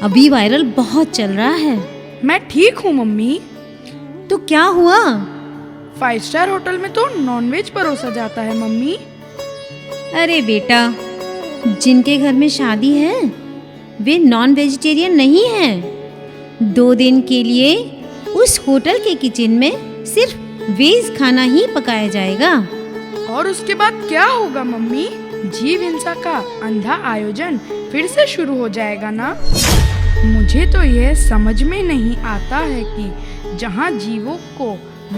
अभी वायरल बहुत चल रहा है। मैं ठीक हूँ मम्मी। तो क्या हुआ? 5 स्टार होटल में तो नॉनवेज परोसा जाता है मम्मी। अरे बेटा, जिनके घर में शादी है वे नॉन वेजिटेरियन नहीं हैं। 2 दिन के लिए उस होटल के किचन में सिर्फ वेज खाना ही पकाया जाएगा। और उसके बाद क्या होगा मम्मी? जीव हिंसा का अंधा आयोजन फिर से शुरू हो जाएगा ना? मुझे तो यह समझ में नहीं आता है कि जहाँ जीवों को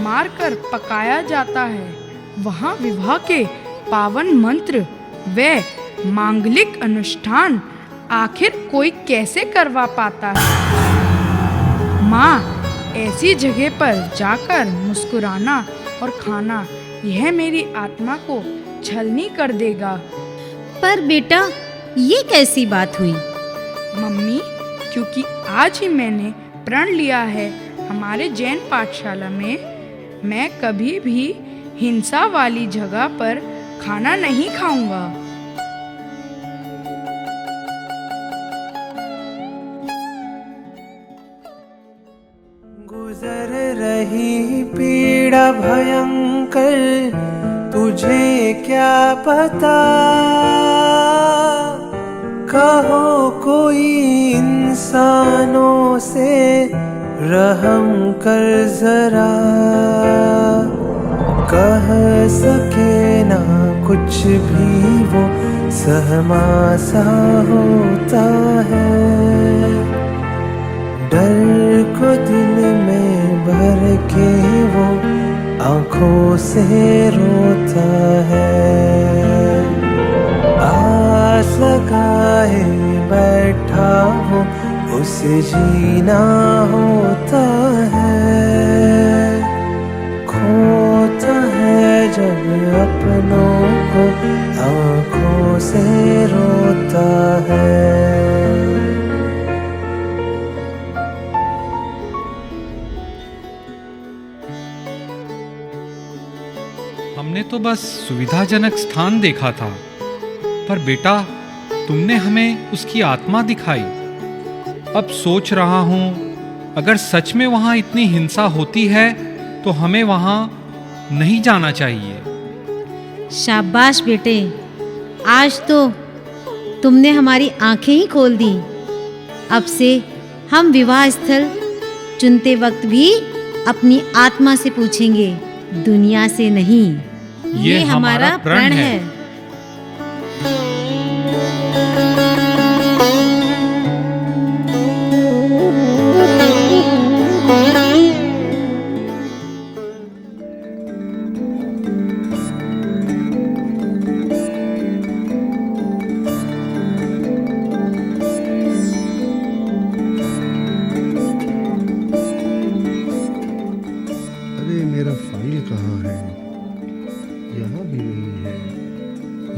मारकर पकाया जाता है, वहाँ विवाह के पावन मंत्र व मांगलिक अनुष्ठान आखिर कोई कैसे करवा पाता है? माँ, ऐसी जगह पर जाकर मुस्कुराना और खाना, यह मेरी आत्मा को छलनी कर देगा। पर बेटा, ये कैसी बात हुई? मम्मी, क्योंकि आज ही मैंने प्रण लिया है हमारे जैन पाठशाला में मैं कभी भी हिंसा वाली जगह पर खाना नहीं खाऊंगा। गुजर रही पीड़ा भयंकर, तुझे क्या पता? कहो कोई इंसानों से रहम कर जरा, कह सके ना कुछ भी वो सहमा सा होता है। डर को दिल में भर के वो आंखों से रोता है। आस लगाए बैठा हूँ उसे जीना होता है। खोता है जब अपनों को आंखों से रोता है। हमने तो बस सुविधाजनक स्थान देखा था, पर बेटा तुमने हमें उसकी आत्मा दिखाई। अब सोच रहा हूँ अगर सच में वहाँ इतनी हिंसा होती है तो हमें वहाँ नहीं जाना चाहिए। शाबाश बेटे, आज तो तुमने हमारी आंखें ही खोल दी। अब से हम विवाह स्थल चुनते वक्त भी अपनी आत्मा से पूछेंगे, दुनिया से नहीं। ये हमारा प्रण है।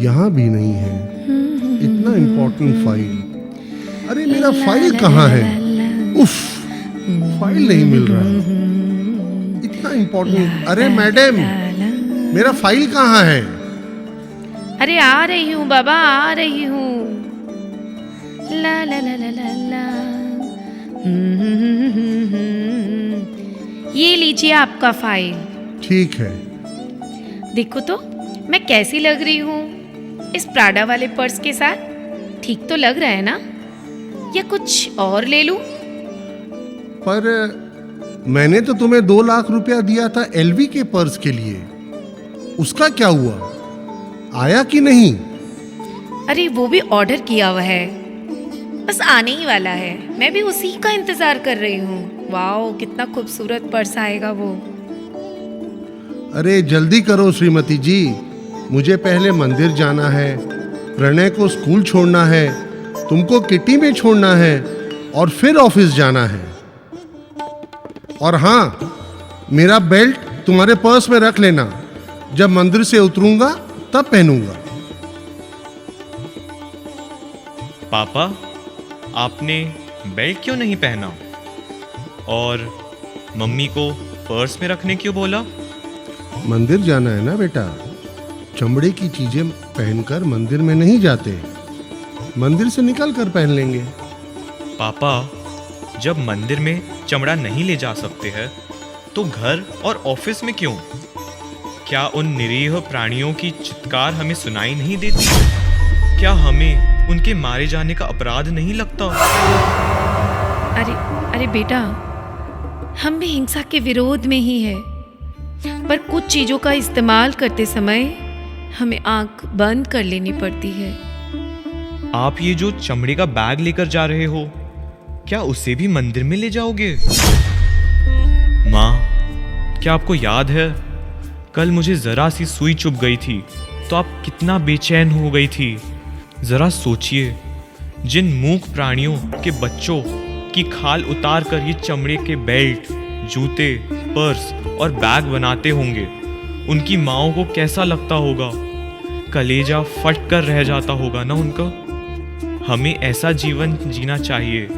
यहाँ भी नहीं है। इतना इम्पोर्टेंट फाइल। अरे मेरा फाइल कहाँ है? उफ, फाइल नहीं मिल रहा। इतना इम्पोर्टेंट। अरे मैडम, मेरा फाइल कहाँ है? अरे आ रही हूँ बाबा, आ रही हूँ। ला ला ला ला ला ला। ये लीजिए आपका फाइल। ठीक है। देखो तो मैं कैसी लग रही हूँ इस प्राडा वाले पर्स के साथ। ठीक तो लग रहा है ना? या कुछ और ले लूं? पर मैंने तो तुम्हें 2 लाख रुपया दिया था एलवी के पर्स के लिए। उसका क्या हुआ? आया कि नहीं? अरे वो भी ऑर्डर किया हुआ है, बस आने ही वाला है। मैं भी उसी का इंतजार कर रही हूँ। वाओ, कितना खूबसूरत पर्स आएगा वो। अरे जल्दी करो श्रीमती जी, मुझे पहले मंदिर जाना है, प्रणय को स्कूल छोड़ना है, तुमको किटी में छोड़ना है और फिर ऑफिस जाना है। और हाँ, मेरा बेल्ट तुम्हारे पर्स में रख लेना, जब मंदिर से उतरूंगा तब पहनूंगा। पापा, आपने बेल्ट क्यों नहीं पहना? और मम्मी को पर्स में रखने क्यों बोला? मंदिर जाना है ना बेटा, चमड़े की चीजें पहनकर मंदिर में नहीं जाते, मंदिर से निकल कर पहन लेंगे। पापा, जब मंदिर में चमड़ा नहीं ले जा सकते हैं तो घर और ऑफिस में क्यों? क्या उन निरीह प्राणियों की चित्कार हमें सुनाई नहीं देती? क्या हमें उनके मारे जाने का अपराध नहीं लगता? अरे बेटा, हम भी हिंसा के विरोध में ही है, पर कुछ चीजों का इस्तेमाल करते समय हमें आंख बंद कर लेनी पड़ती है। आप ये जो चमड़े का बैग लेकर जा रहे हो, क्या उसे भी मंदिर में ले जाओगे? माँ, क्या आपको याद है कल मुझे जरा सी सुई चुभ गई थी तो आप कितना बेचैन हो गई थी? जरा सोचिए, जिन मूक प्राणियों के बच्चों की खाल उतार कर ये चमड़े के बेल्ट, जूते, पर्स और बैग बनाते होंगे, उनकी माँओं को कैसा लगता होगा? कलेजा फट कर रह जाता होगा ना उनका। हमें ऐसा जीवन जीना चाहिए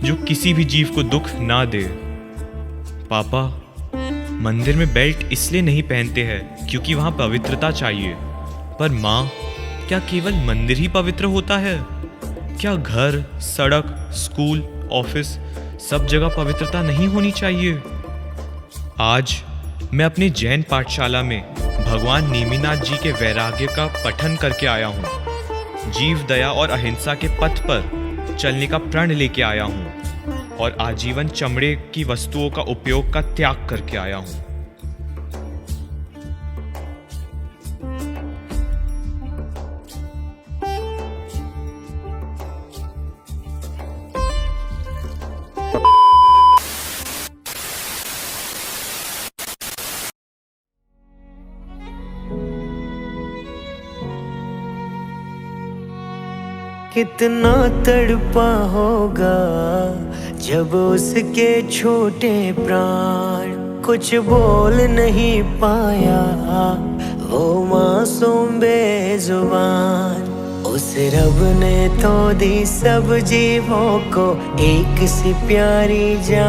जो किसी भी जीव को दुख ना दे। पापा, मंदिर में बेल्ट इसलिए नहीं पहनते हैं क्योंकि वहाँ पवित्रता चाहिए, पर माँ, क्या केवल मंदिर ही पवित्र होता है? क्या घर, सड़क, स्कूल, ऑफिस सब जगह पवित्रता नहीं होनी चाहिए? आज मैं अपने जैन पाठशाला में भगवान नेमिनाथ जी के वैराग्य का पठन करके आया हूँ। जीव दया और अहिंसा के पथ पर चलने का प्रण लेके आया हूँ और आजीवन चमड़े की वस्तुओं का उपयोग का त्याग करके आया हूँ। कितना तड़पा होगा जब उसके छोटे प्राण कुछ बोल नहीं पाया, वो मासूम बेजुबान। उस रब ने तो दी सब जीवों को एक सी प्यारी जान,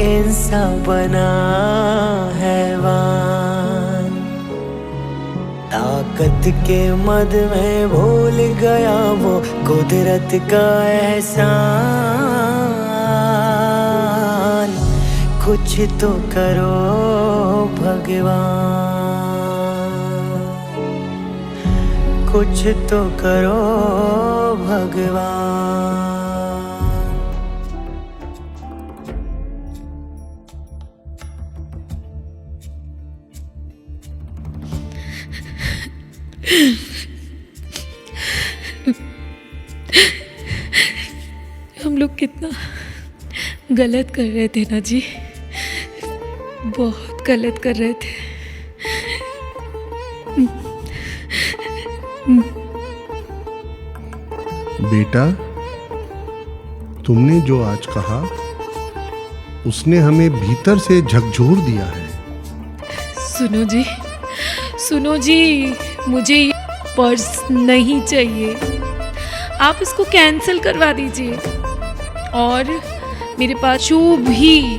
इंसान बना हैवान। ताकत के मद में भूल गया वो कुदरत का एहसान। कुछ तो करो भगवान, कुछ तो करो भगवान। हम लोग कितना गलत कर रहे थे ना जी, बहुत गलत कर रहे थे। बेटा, तुमने जो आज कहा उसने हमें भीतर से झकझोर दिया है। सुनो जी, सुनो जी, मुझे ये पर्स नहीं चाहिए, आप इसको कैंसिल करवा दीजिए। और मेरे पास जो भी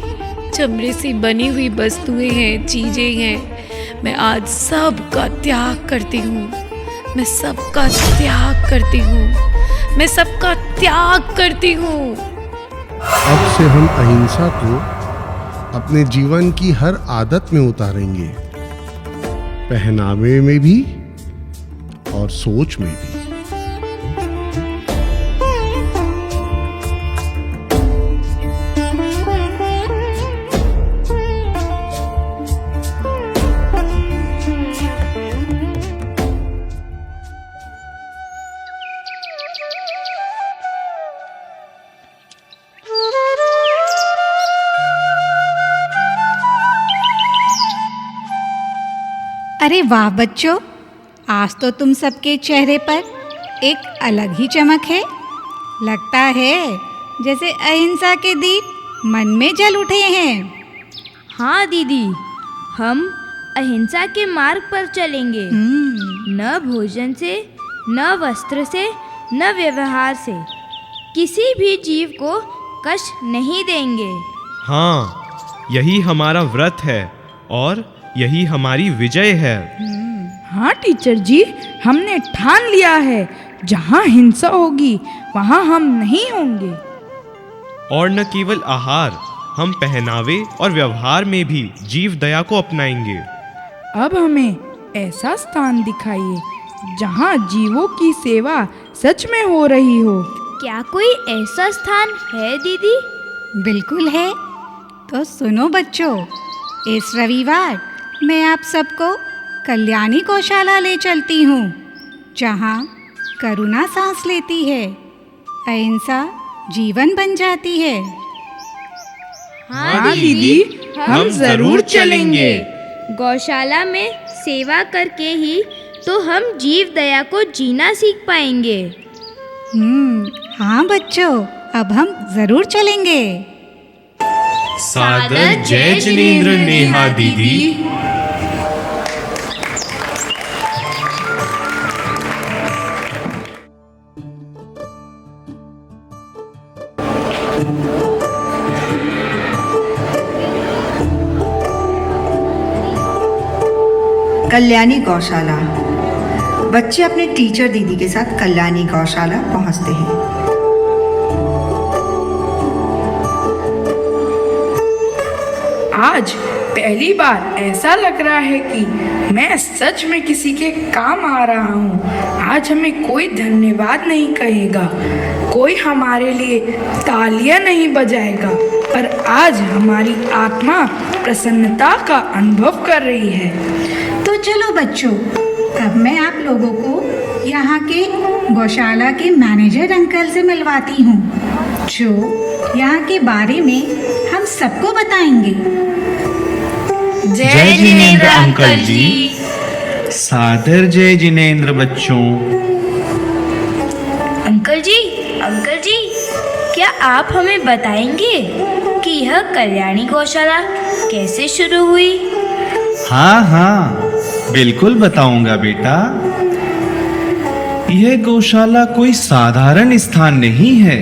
चमड़े से बनी हुई वस्तुएं हैं, चीज़ें हैं, मैं आज सबका त्याग करती हूँ। मैं सबका त्याग करती हूँ, मैं सबका त्याग करती हूँ। अब से हम अहिंसा को अपने जीवन की हर आदत में उतारेंगे, पहनावे में भी और सोच में भी। अरे वाह बच्चों, आज तो तुम सबके चेहरे पर एक अलग ही चमक है। लगता है जैसे अहिंसा के दीप मन में जल उठे हैं। हाँ दीदी, हम अहिंसा के मार्ग पर चलेंगे। न भोजन से, न वस्त्र से, न व्यवहार से किसी भी जीव को कष्ट नहीं देंगे। हाँ, यही हमारा व्रत है और यही हमारी विजय है। हाँ टीचर जी, हमने ठान लिया है, जहाँ हिंसा होगी वहाँ हम नहीं होंगे। और न केवल आहार, हम पहनावे और व्यवहार में भी जीव दया को अपनाएंगे। अब हमें ऐसा स्थान दिखाइए जहाँ जीवों की सेवा सच में हो रही हो। क्या कोई ऐसा स्थान है दीदी? बिल्कुल है। तो सुनो बच्चों, इस रविवार मैं आप सबको कल्याणी गौशाला ले चलती हूँ, जहाँ करुणा सांस लेती है, अहिंसा जीवन बन जाती है। हाँ दीदी, हम जरूर चलेंगे। गौशाला में सेवा करके ही तो हम जीव दया को जीना सीख पाएंगे। हाँ बच्चों, अब हम जरूर चलेंगे। सादर जय जिनेंद्र नेहा दीदी। कल्याणी गौशाला। बच्चे अपने टीचर दीदी के साथ कल्याणी गौशाला पहुंचते हैं। आज पहली बार ऐसा लग रहा है कि मैं सच में किसी के काम आ रहा हूँ। आज हमें कोई धन्यवाद नहीं कहेगा, कोई हमारे लिए तालियां नहीं बजाएगा, पर आज हमारी आत्मा प्रसन्नता का अनुभव कर रही है। तो चलो बच्चों, अब मैं आप लोगों को यहाँ के गौशाला के मैनेजर अंकल से मिलवाती हूँ, जो यहाँ के बारे में हम सबको बताएंगे। जय जिनेंद्र अंकल जी। सादर जय जिनेंद्र बच्चों। अंकल जी, क्या आप हमें बताएंगे कि यह कल्याणी गौशाला कैसे शुरू हुई? हाँ, बिल्कुल बताऊंगा बेटा। यह गौशाला कोई साधारण स्थान नहीं है।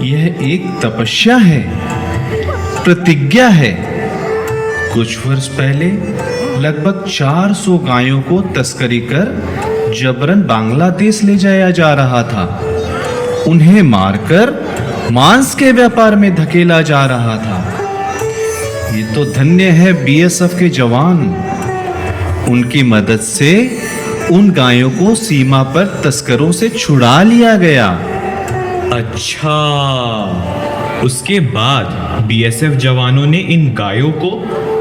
यह एक तपस्या है, प्रतिज्ञा है। कुछ वर्ष पहले लगभग 400 गायों को तस्करी कर जबरन बांग्लादेश ले जाया जा रहा था। उन्हें मारकर मांस के व्यापार में धकेला जा रहा था। ये तो धन्य है बीएसएफ के जवान। उनकी मदद से उन गायों को सीमा पर तस्करों से छुड़ा लिया गया। अच्छा, उसके बाद बीएसएफ जवानों ने इन गायों को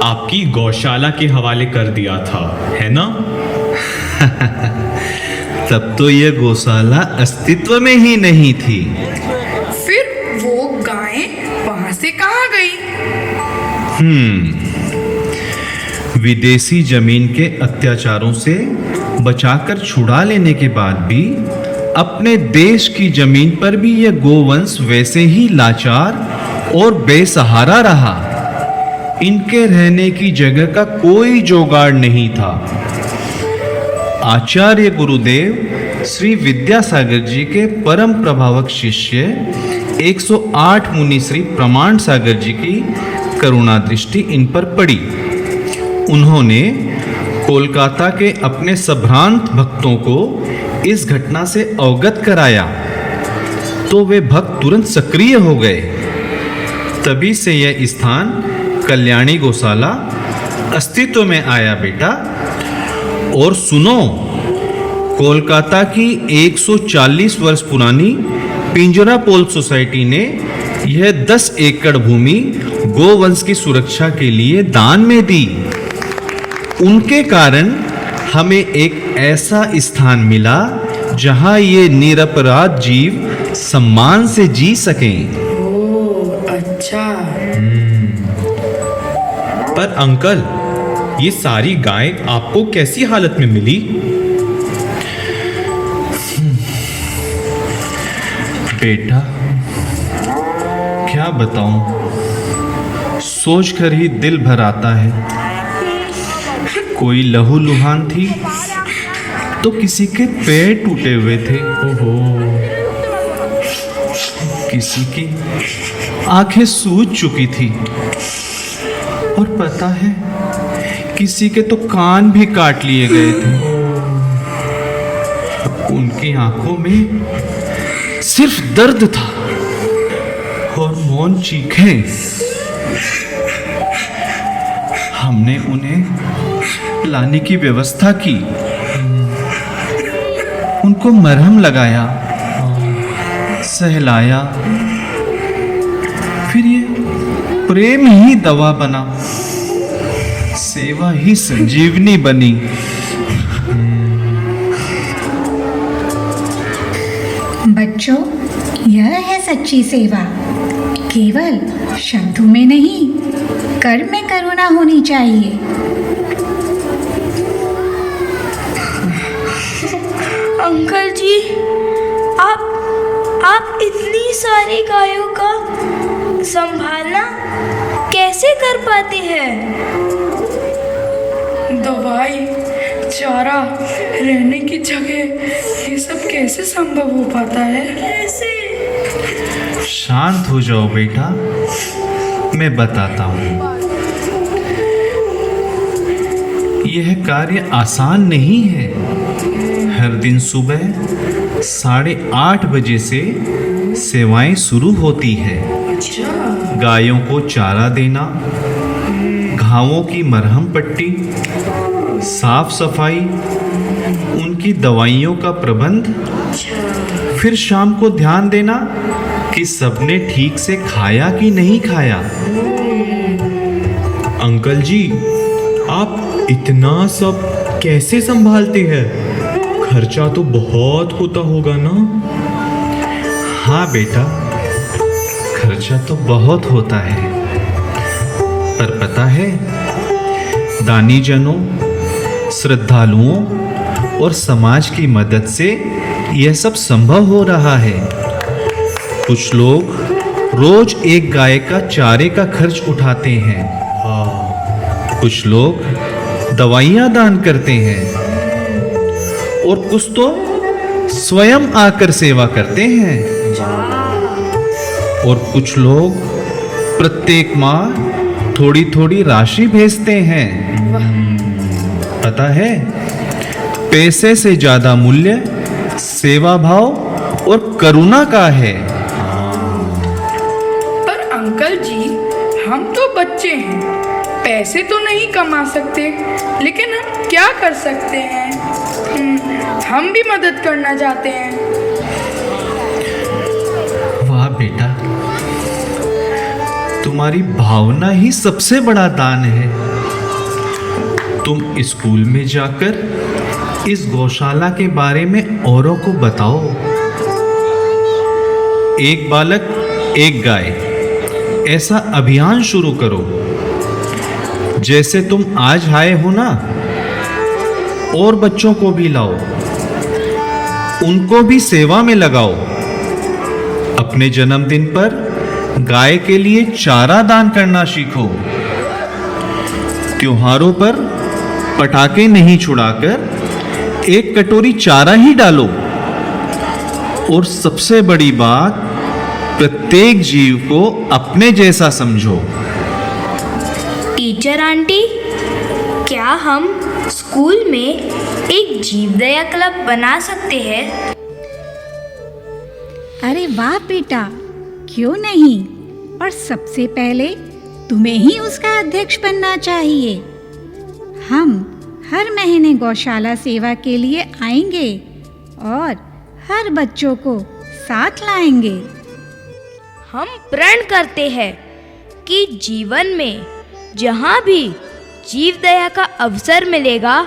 आपकी गौशाला के हवाले कर दिया था, है ना? तब तो यह गौशाला अस्तित्व में ही नहीं थी। फिर वो गायें वहां से कहाँ गई? विदेशी जमीन के अत्याचारों से बचाकर छुड़ा लेने के बाद भी अपने देश की जमीन पर भी यह गोवंश वैसे ही लाचार और बेसहारा रहा। इनके रहने की जगह का कोई जुगाड़ नहीं था। आचार्य गुरुदेव श्री विद्यासागर जी के परम प्रभावक शिष्य 108 मुनि श्री प्रमाण सागर जी की करुणा दृष्टि इन पर पड़ी। उन्होंने कोलकाता के अपने संभ्रांत भक्तों को इस घटना से अवगत कराया तो वे भक्त तुरंत सक्रिय हो गए। तभी से यह स्थान कल्याणी गौशाला अस्तित्व में आया बेटा। और सुनो, कोलकाता की 140 वर्ष पुरानी पिंजरापोल सोसाइटी ने यह 10 एकड़ भूमि गोवंश की सुरक्षा के लिए दान में दी। उनके कारण हमें एक ऐसा स्थान मिला जहां ये निरपराध जीव सम्मान से जी सकें। ओह, अच्छा। पर अंकल, ये सारी गायें आपको कैसी हालत में मिली? बेटा, क्या बताऊं, सोचकर ही दिल भर आता है। कोई लहूलुहान थी तो किसी के पैर टूटे हुए थे। ओहो, किसी की आंखें सूज चुकी थी और पता है किसी के तो कान भी काट लिए गए थे। उनकी आंखों में सिर्फ दर्द था और मौन चीखें। हमने उन्हें लाने की व्यवस्था की, उनको मरहम लगाया, सहलाया, फिर ये प्रेम ही दवा बना, सेवा ही संजीवनी बनी। बच्चों, यह है सच्ची सेवा। केवल शब्दों में नहीं, कर्म में करुणा होनी चाहिए। अंकल जी, आप इतनी सारी गायों का संभालना कैसे कर पाते हैं? दवाई, चारा, रहने की जगह, ये सब कैसे संभव हो पाता है? कैसे? शांत हो जाओ बेटा, मैं बताता हूँ। यह कार्य आसान नहीं है। हर दिन सुबह 8:30 बजे से सेवाएं शुरू होती है। गायों को चारा देना, घावों की मरहम पट्टी, साफ सफाई, उनकी दवाइयों का प्रबंध, फिर शाम को ध्यान देना कि सबने ठीक से खाया कि नहीं खाया। अंकल जी, आप इतना सब कैसे संभालते हैं? खर्चा तो बहुत होता होगा ना? हाँ बेटा, खर्चा तो बहुत होता है, पर पता है, दानी जनों श्रद्धालुओं और समाज की मदद से यह सब संभव हो रहा है। कुछ लोग रोज एक गाय का चारे का खर्च उठाते हैं। कुछ लोग दवाइयाँ दान करते हैं और कुछ तो स्वयं आकर सेवा करते हैं। और कुछ लोग प्रत्येक माह थोड़ी थोड़ी राशि भेजते हैं। पता है, पैसे से ज्यादा मूल्य सेवा भाव और करुणा का है। पर अंकल जी, हम तो बच्चे हैं, पैसे तो नहीं कमा सकते, लेकिन हम क्या कर सकते हैं? हम भी मदद करना चाहते हैं। वाह बेटा, तुम्हारी भावना ही सबसे बड़ा दान है। तुम स्कूल में जाकर इस गौशाला के बारे में औरों को बताओ। एक बालक एक गाय, ऐसा अभियान शुरू करो। जैसे तुम आज आए हो ना, और बच्चों को भी लाओ, उनको भी सेवा में लगाओ। अपने जन्मदिन पर गाय के लिए चारा दान करना सीखो। त्योहारों पर पटाखे नहीं छुड़ाकर एक कटोरी चारा ही डालो। और सबसे बड़ी बात, प्रत्येक जीव को अपने जैसा समझो। टीचर आंटी, क्या हम स्कूल में एक जीव दया क्लब बना सकते हैं? अरे वाह बेटा, क्यों नहीं। और सबसे पहले तुम्हें ही उसका अध्यक्ष बनना चाहिए। हम हर महीने गौशाला सेवा के लिए आएंगे और हर बच्चों को साथ लाएंगे। हम प्रण करते हैं कि जीवन में जहाँ भी जीव दया का अवसर मिलेगा,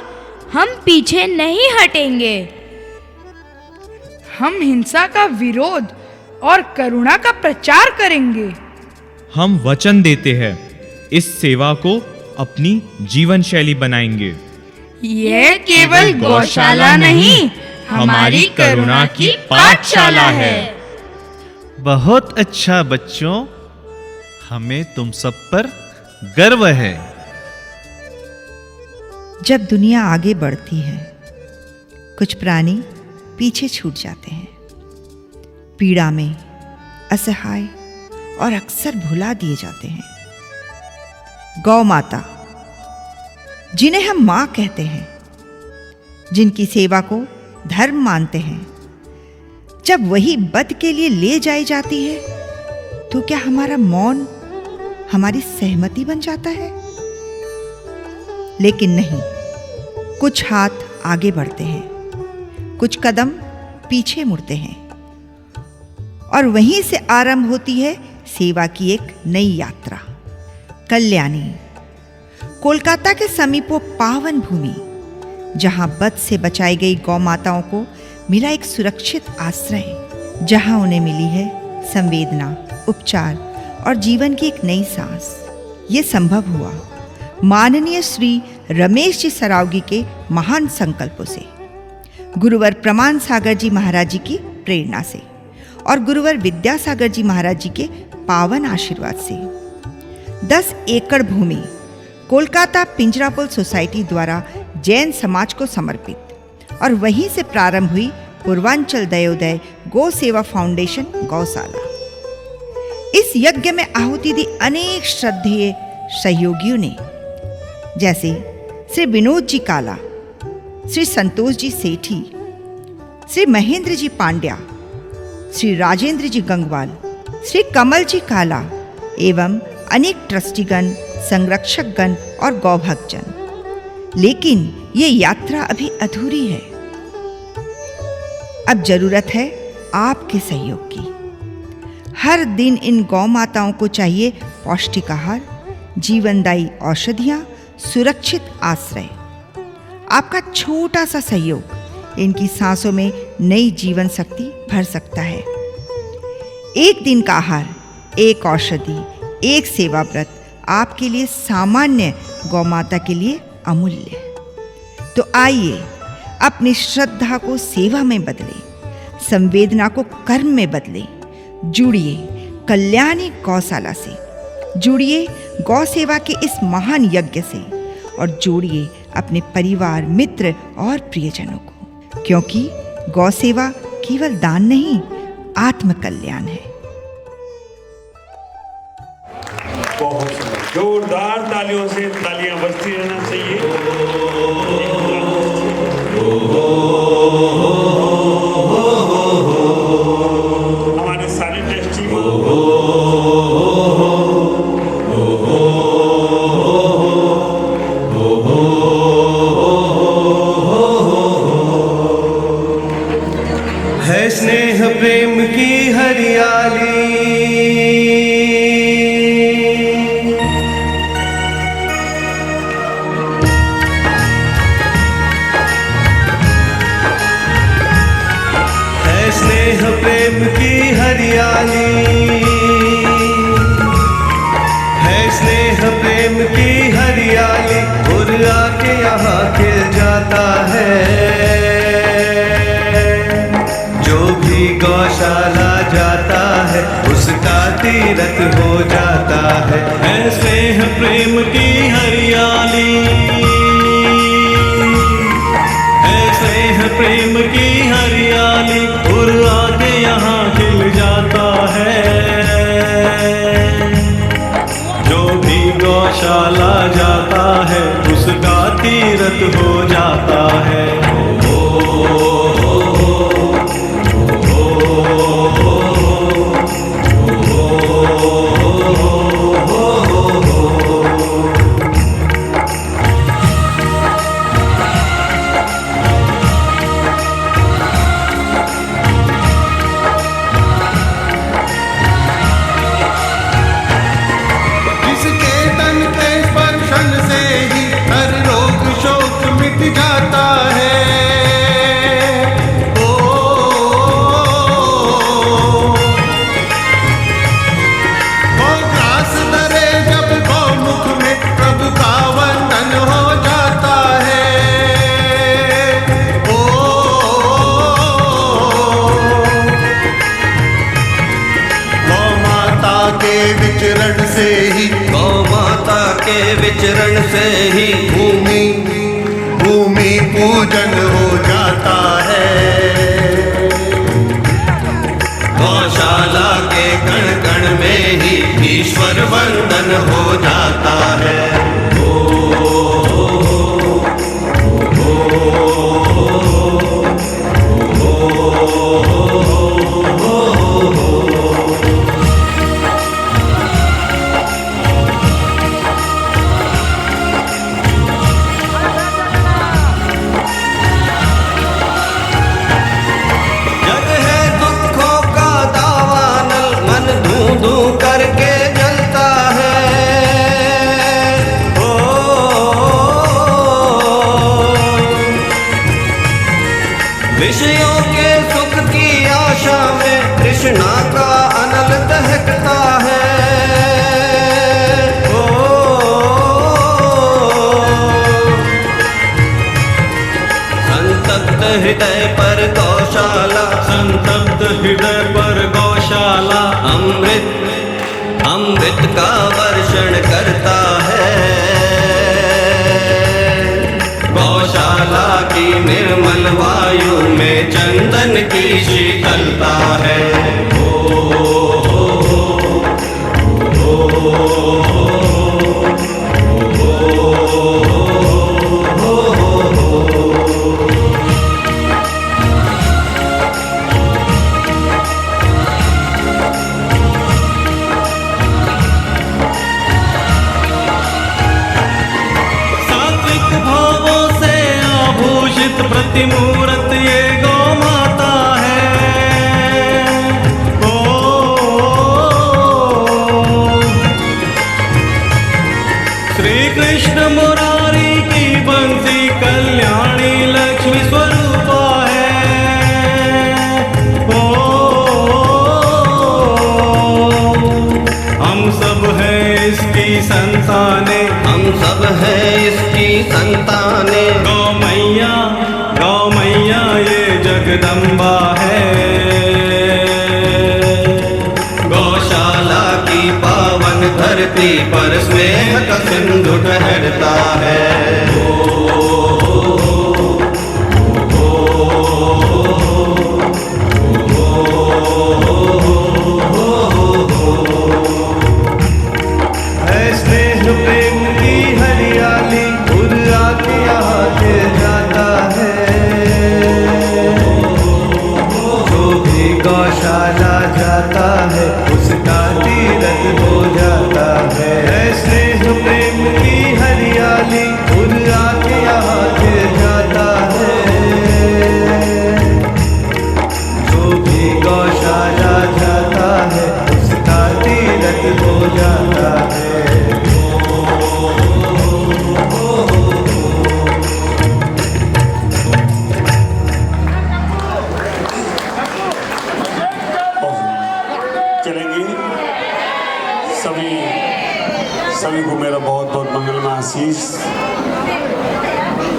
हम पीछे नहीं हटेंगे। हम हिंसा का विरोध और करुणा का प्रचार करेंगे। हम वचन देते हैं, इस सेवा को अपनी जीवन शैली बनाएंगे। यह केवल गौशाला नहीं, हमारी करुणा की पाठशाला है। बहुत अच्छा बच्चों, हमें तुम सब पर गर्व है। जब दुनिया आगे बढ़ती है, कुछ प्राणी पीछे छूट जाते हैं। पीड़ा में असहाय और अक्सर भुला दिए जाते हैं। गौ माता, जिन्हें हम मां कहते हैं, जिनकी सेवा को धर्म मानते हैं, जब वही वध के लिए ले जाई जाती है, तो क्या हमारा मौन हमारी सहमति बन जाता है? लेकिन नहीं, कुछ हाथ आगे बढ़ते हैं, कुछ कदम पीछे मुड़ते हैं, और वहीं से आरंभ होती है सेवा की एक नई यात्रा। कल्याणी, कोलकाता के समीप वो पावन भूमि, जहां वध से बचाई गई गौ माताओं को मिला एक सुरक्षित आश्रय, जहां उन्हें मिली है संवेदना, उपचार और जीवन की एक नई सांस। ये संभव हुआ माननीय श्री रमेश जी सरावगी के महान संकल्पों से, गुरुवर प्रमाण सागर जी महाराज जी की प्रेरणा से और गुरुवर विद्यासागर जी महाराज जी के पावन आशीर्वाद से। 10 एकड़ भूमि कोलकाता पिंजरापुल सोसाइटी द्वारा जैन समाज को समर्पित, और वहीं से प्रारंभ हुई पूर्वांचल दयोदय गौ सेवा फाउंडेशन गौशाला। इस यज्ञ में आहुति दी अनेक श्रद्धेय सहयोगियों ने, जैसे श्री विनोद जी काला, श्री संतोष जी सेठी, श्री महेंद्र जी पांड्या, श्री राजेंद्र जी गंगवाल, श्री कमल जी काला एवं अनेक ट्रस्टीगण, संरक्षकगण और गौभक्तजन। लेकिन ये यात्रा अभी अधूरी है। अब जरूरत है आपके सहयोग की। हर दिन इन गौ माताओं को चाहिए पौष्टिक आहार, जीवनदायी औषधियाँ, सुरक्षित आश्रय। आपका छोटा सा सहयोग इनकी सांसों में नई जीवन शक्ति भर सकता है। एक दिन का आहार, एक औषधि, एक सेवा व्रत आपके लिए सामान्य गौ माता के लिए अमूल्य। तो आइए अपनी श्रद्धा को सेवा में बदलें, संवेदना को कर्म में बदलें। जुड़िए कल्याणी गौशाला से, जुड़िए गौ सेवा के इस महान यज्ञ से और जोड़िए अपने परिवार, मित्र और प्रियजनों को, क्योंकि गौ सेवा केवल दान नहीं, आत्म कल्याण है। बहुत जोरदार तालियों से तालियां बजती रहना चाहिए। हमारे सारे टेस्टी है स्नेह प्रेम की हरियाली, स्नेह प्रेम की हरियाली, है स्नेह प्रेम की हरियाली, और आके यहाँ खिल जाता है। जो भी गौशाला जाता है उसका तीरथ हो जाता है स्नेह प्रेम की हरियाली, है स्नेह प्रेम की हरियाली, और आगे यहाँ खिल जाता है। जो भी गौशाला जाता है उसका तीरथ हो जाता है। जाता है ग्रास धरे जब गौमुख में प्रभु का वंदन हो जाता है। गौ माता के विचरण से ही, गौ माता के विचरण से ही भूमि पूजन हो जाता है। गौशाला के कण कण में ही ईश्वर वंदन हो जाता है। करके जलता है विषयों के सुख की आशा में कृष्णा का अनल दहकता है। संतप्त हृदय पर गौशाला, संतप्त हृदय पर गौशाला अमृत का वर्षण करता है। गौशाला की निर्मल वायु में चंदन की शीतलता है। प्रतिमूर्त ये गौ माता है। श्री कृष्ण मुरारी की बंसी कल्याणी लक्ष्मी स्वरूपा है। हम सब हैं इसकी संतानें, हम सब हैं इसकी संतानें। गौ मैया धरती पर स्नेह का सिंधु ठहरता है। है स्नेह प्रेम की हरियाली उड़ आके यहाँ के जाता है। जो भी गौशाला जाता है उसका तीरथ हो जाता है। स्नेह प्रेम की हरियाली उड़ आके यहाँ के जाता है। जो भी गौशाला जाता है उसका तीरथ हो जाता है। सभी को मेरा बहुत बहुत मंगलमय आशीष।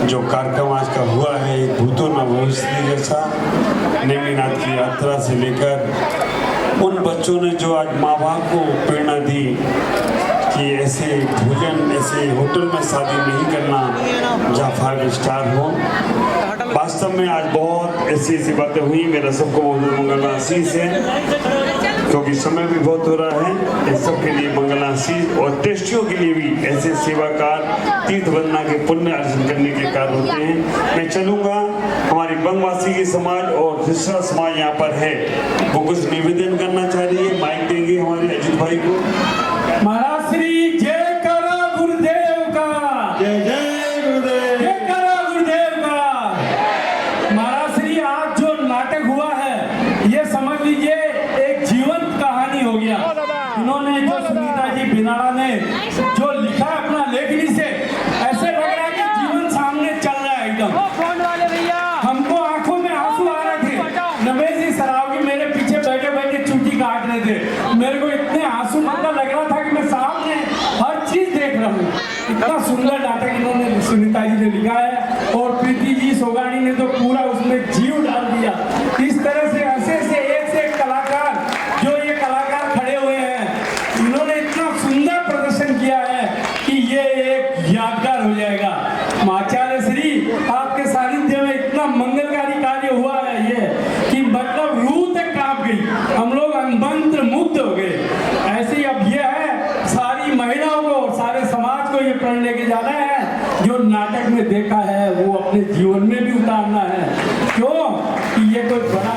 जो कार्यक्रम आज का हुआ है एक भूतों न भविष्य जैसा, नेमिनाथ की यात्रा से लेकर उन बच्चों ने जो आज माँ बाप को प्रेरणा दी कि ऐसे भोजन ऐसे होटल में शादी नहीं करना जहाँ 5 स्टार हो। वास्तव में आज बहुत ऐसी ऐसी बातें हुई। मेरा सबको बहुत मंगलमय आशीष है क्योंकि समय भी बहुत हो रहा है। इस सब के लिए मंगल आशीष और टेस्टियों के लिए भी ऐसे सेवाकार तीर्थ वंदना के पुण्य अर्जन करने के कार्य होते हैं। मैं चलूंगा, हमारी बंगवासी की समाज और दूसरा समाज यहाँ पर है, वो कुछ निवेदन करना चाह रही है। माइक देंगे हमारे अजीत भाई को। महाराज श्री जय करा गुरुदेव का, जय जय गुरुदेव, जय करा गुरुदेव का। महाराज श्री आज जो नाटक हुआ है ये समझ लीजिए एक जीवंत कहानी हो गया। इन्होंने जो सुनीता जी बिनाड़ा ने जो लिखा अपना लेखनी से, ऐसे लग रहा है कि जीवन सामने चल रहा है एकदम। हमको आंखों में आंसू आ रहे थे। रमेश जी सरावगी मेरे पीछे बैठे बैठे चुटी काट रहे थे। मेरे को इतने आंसू मतलब लग रहा था कि मैं सामने हर चीज देख रहा हूँ। इतना सुंदर नाटक इन्होंने सुनीता जी ने लिखा है और प्रीति जी सोगानी ने तो पूरा उसमें जीव डाल दिया। इस तरह से ऐसे एक से एक कलाकार जो ये कलाकार खड़े हुए हैं, इन्होंने इतना सुंदर प्रदर्शन किया है कि ये एक यादगार हो जाएगा। आचार्य श्री आपके सानिध्य में इतना मंगलकारी कार्य हुआ है ये कि मतलब रूह तक कांप गई, हम लोग मंत्र मुग्ध हो गए। ऐसे ही अब ये है सारी महिलाओं को और सारे समाज को ये प्रण लेके जाना है, जो नाटक में देखा है वो अपने जीवन में भी उतारना है। क्यों कि ये कोई बड़ा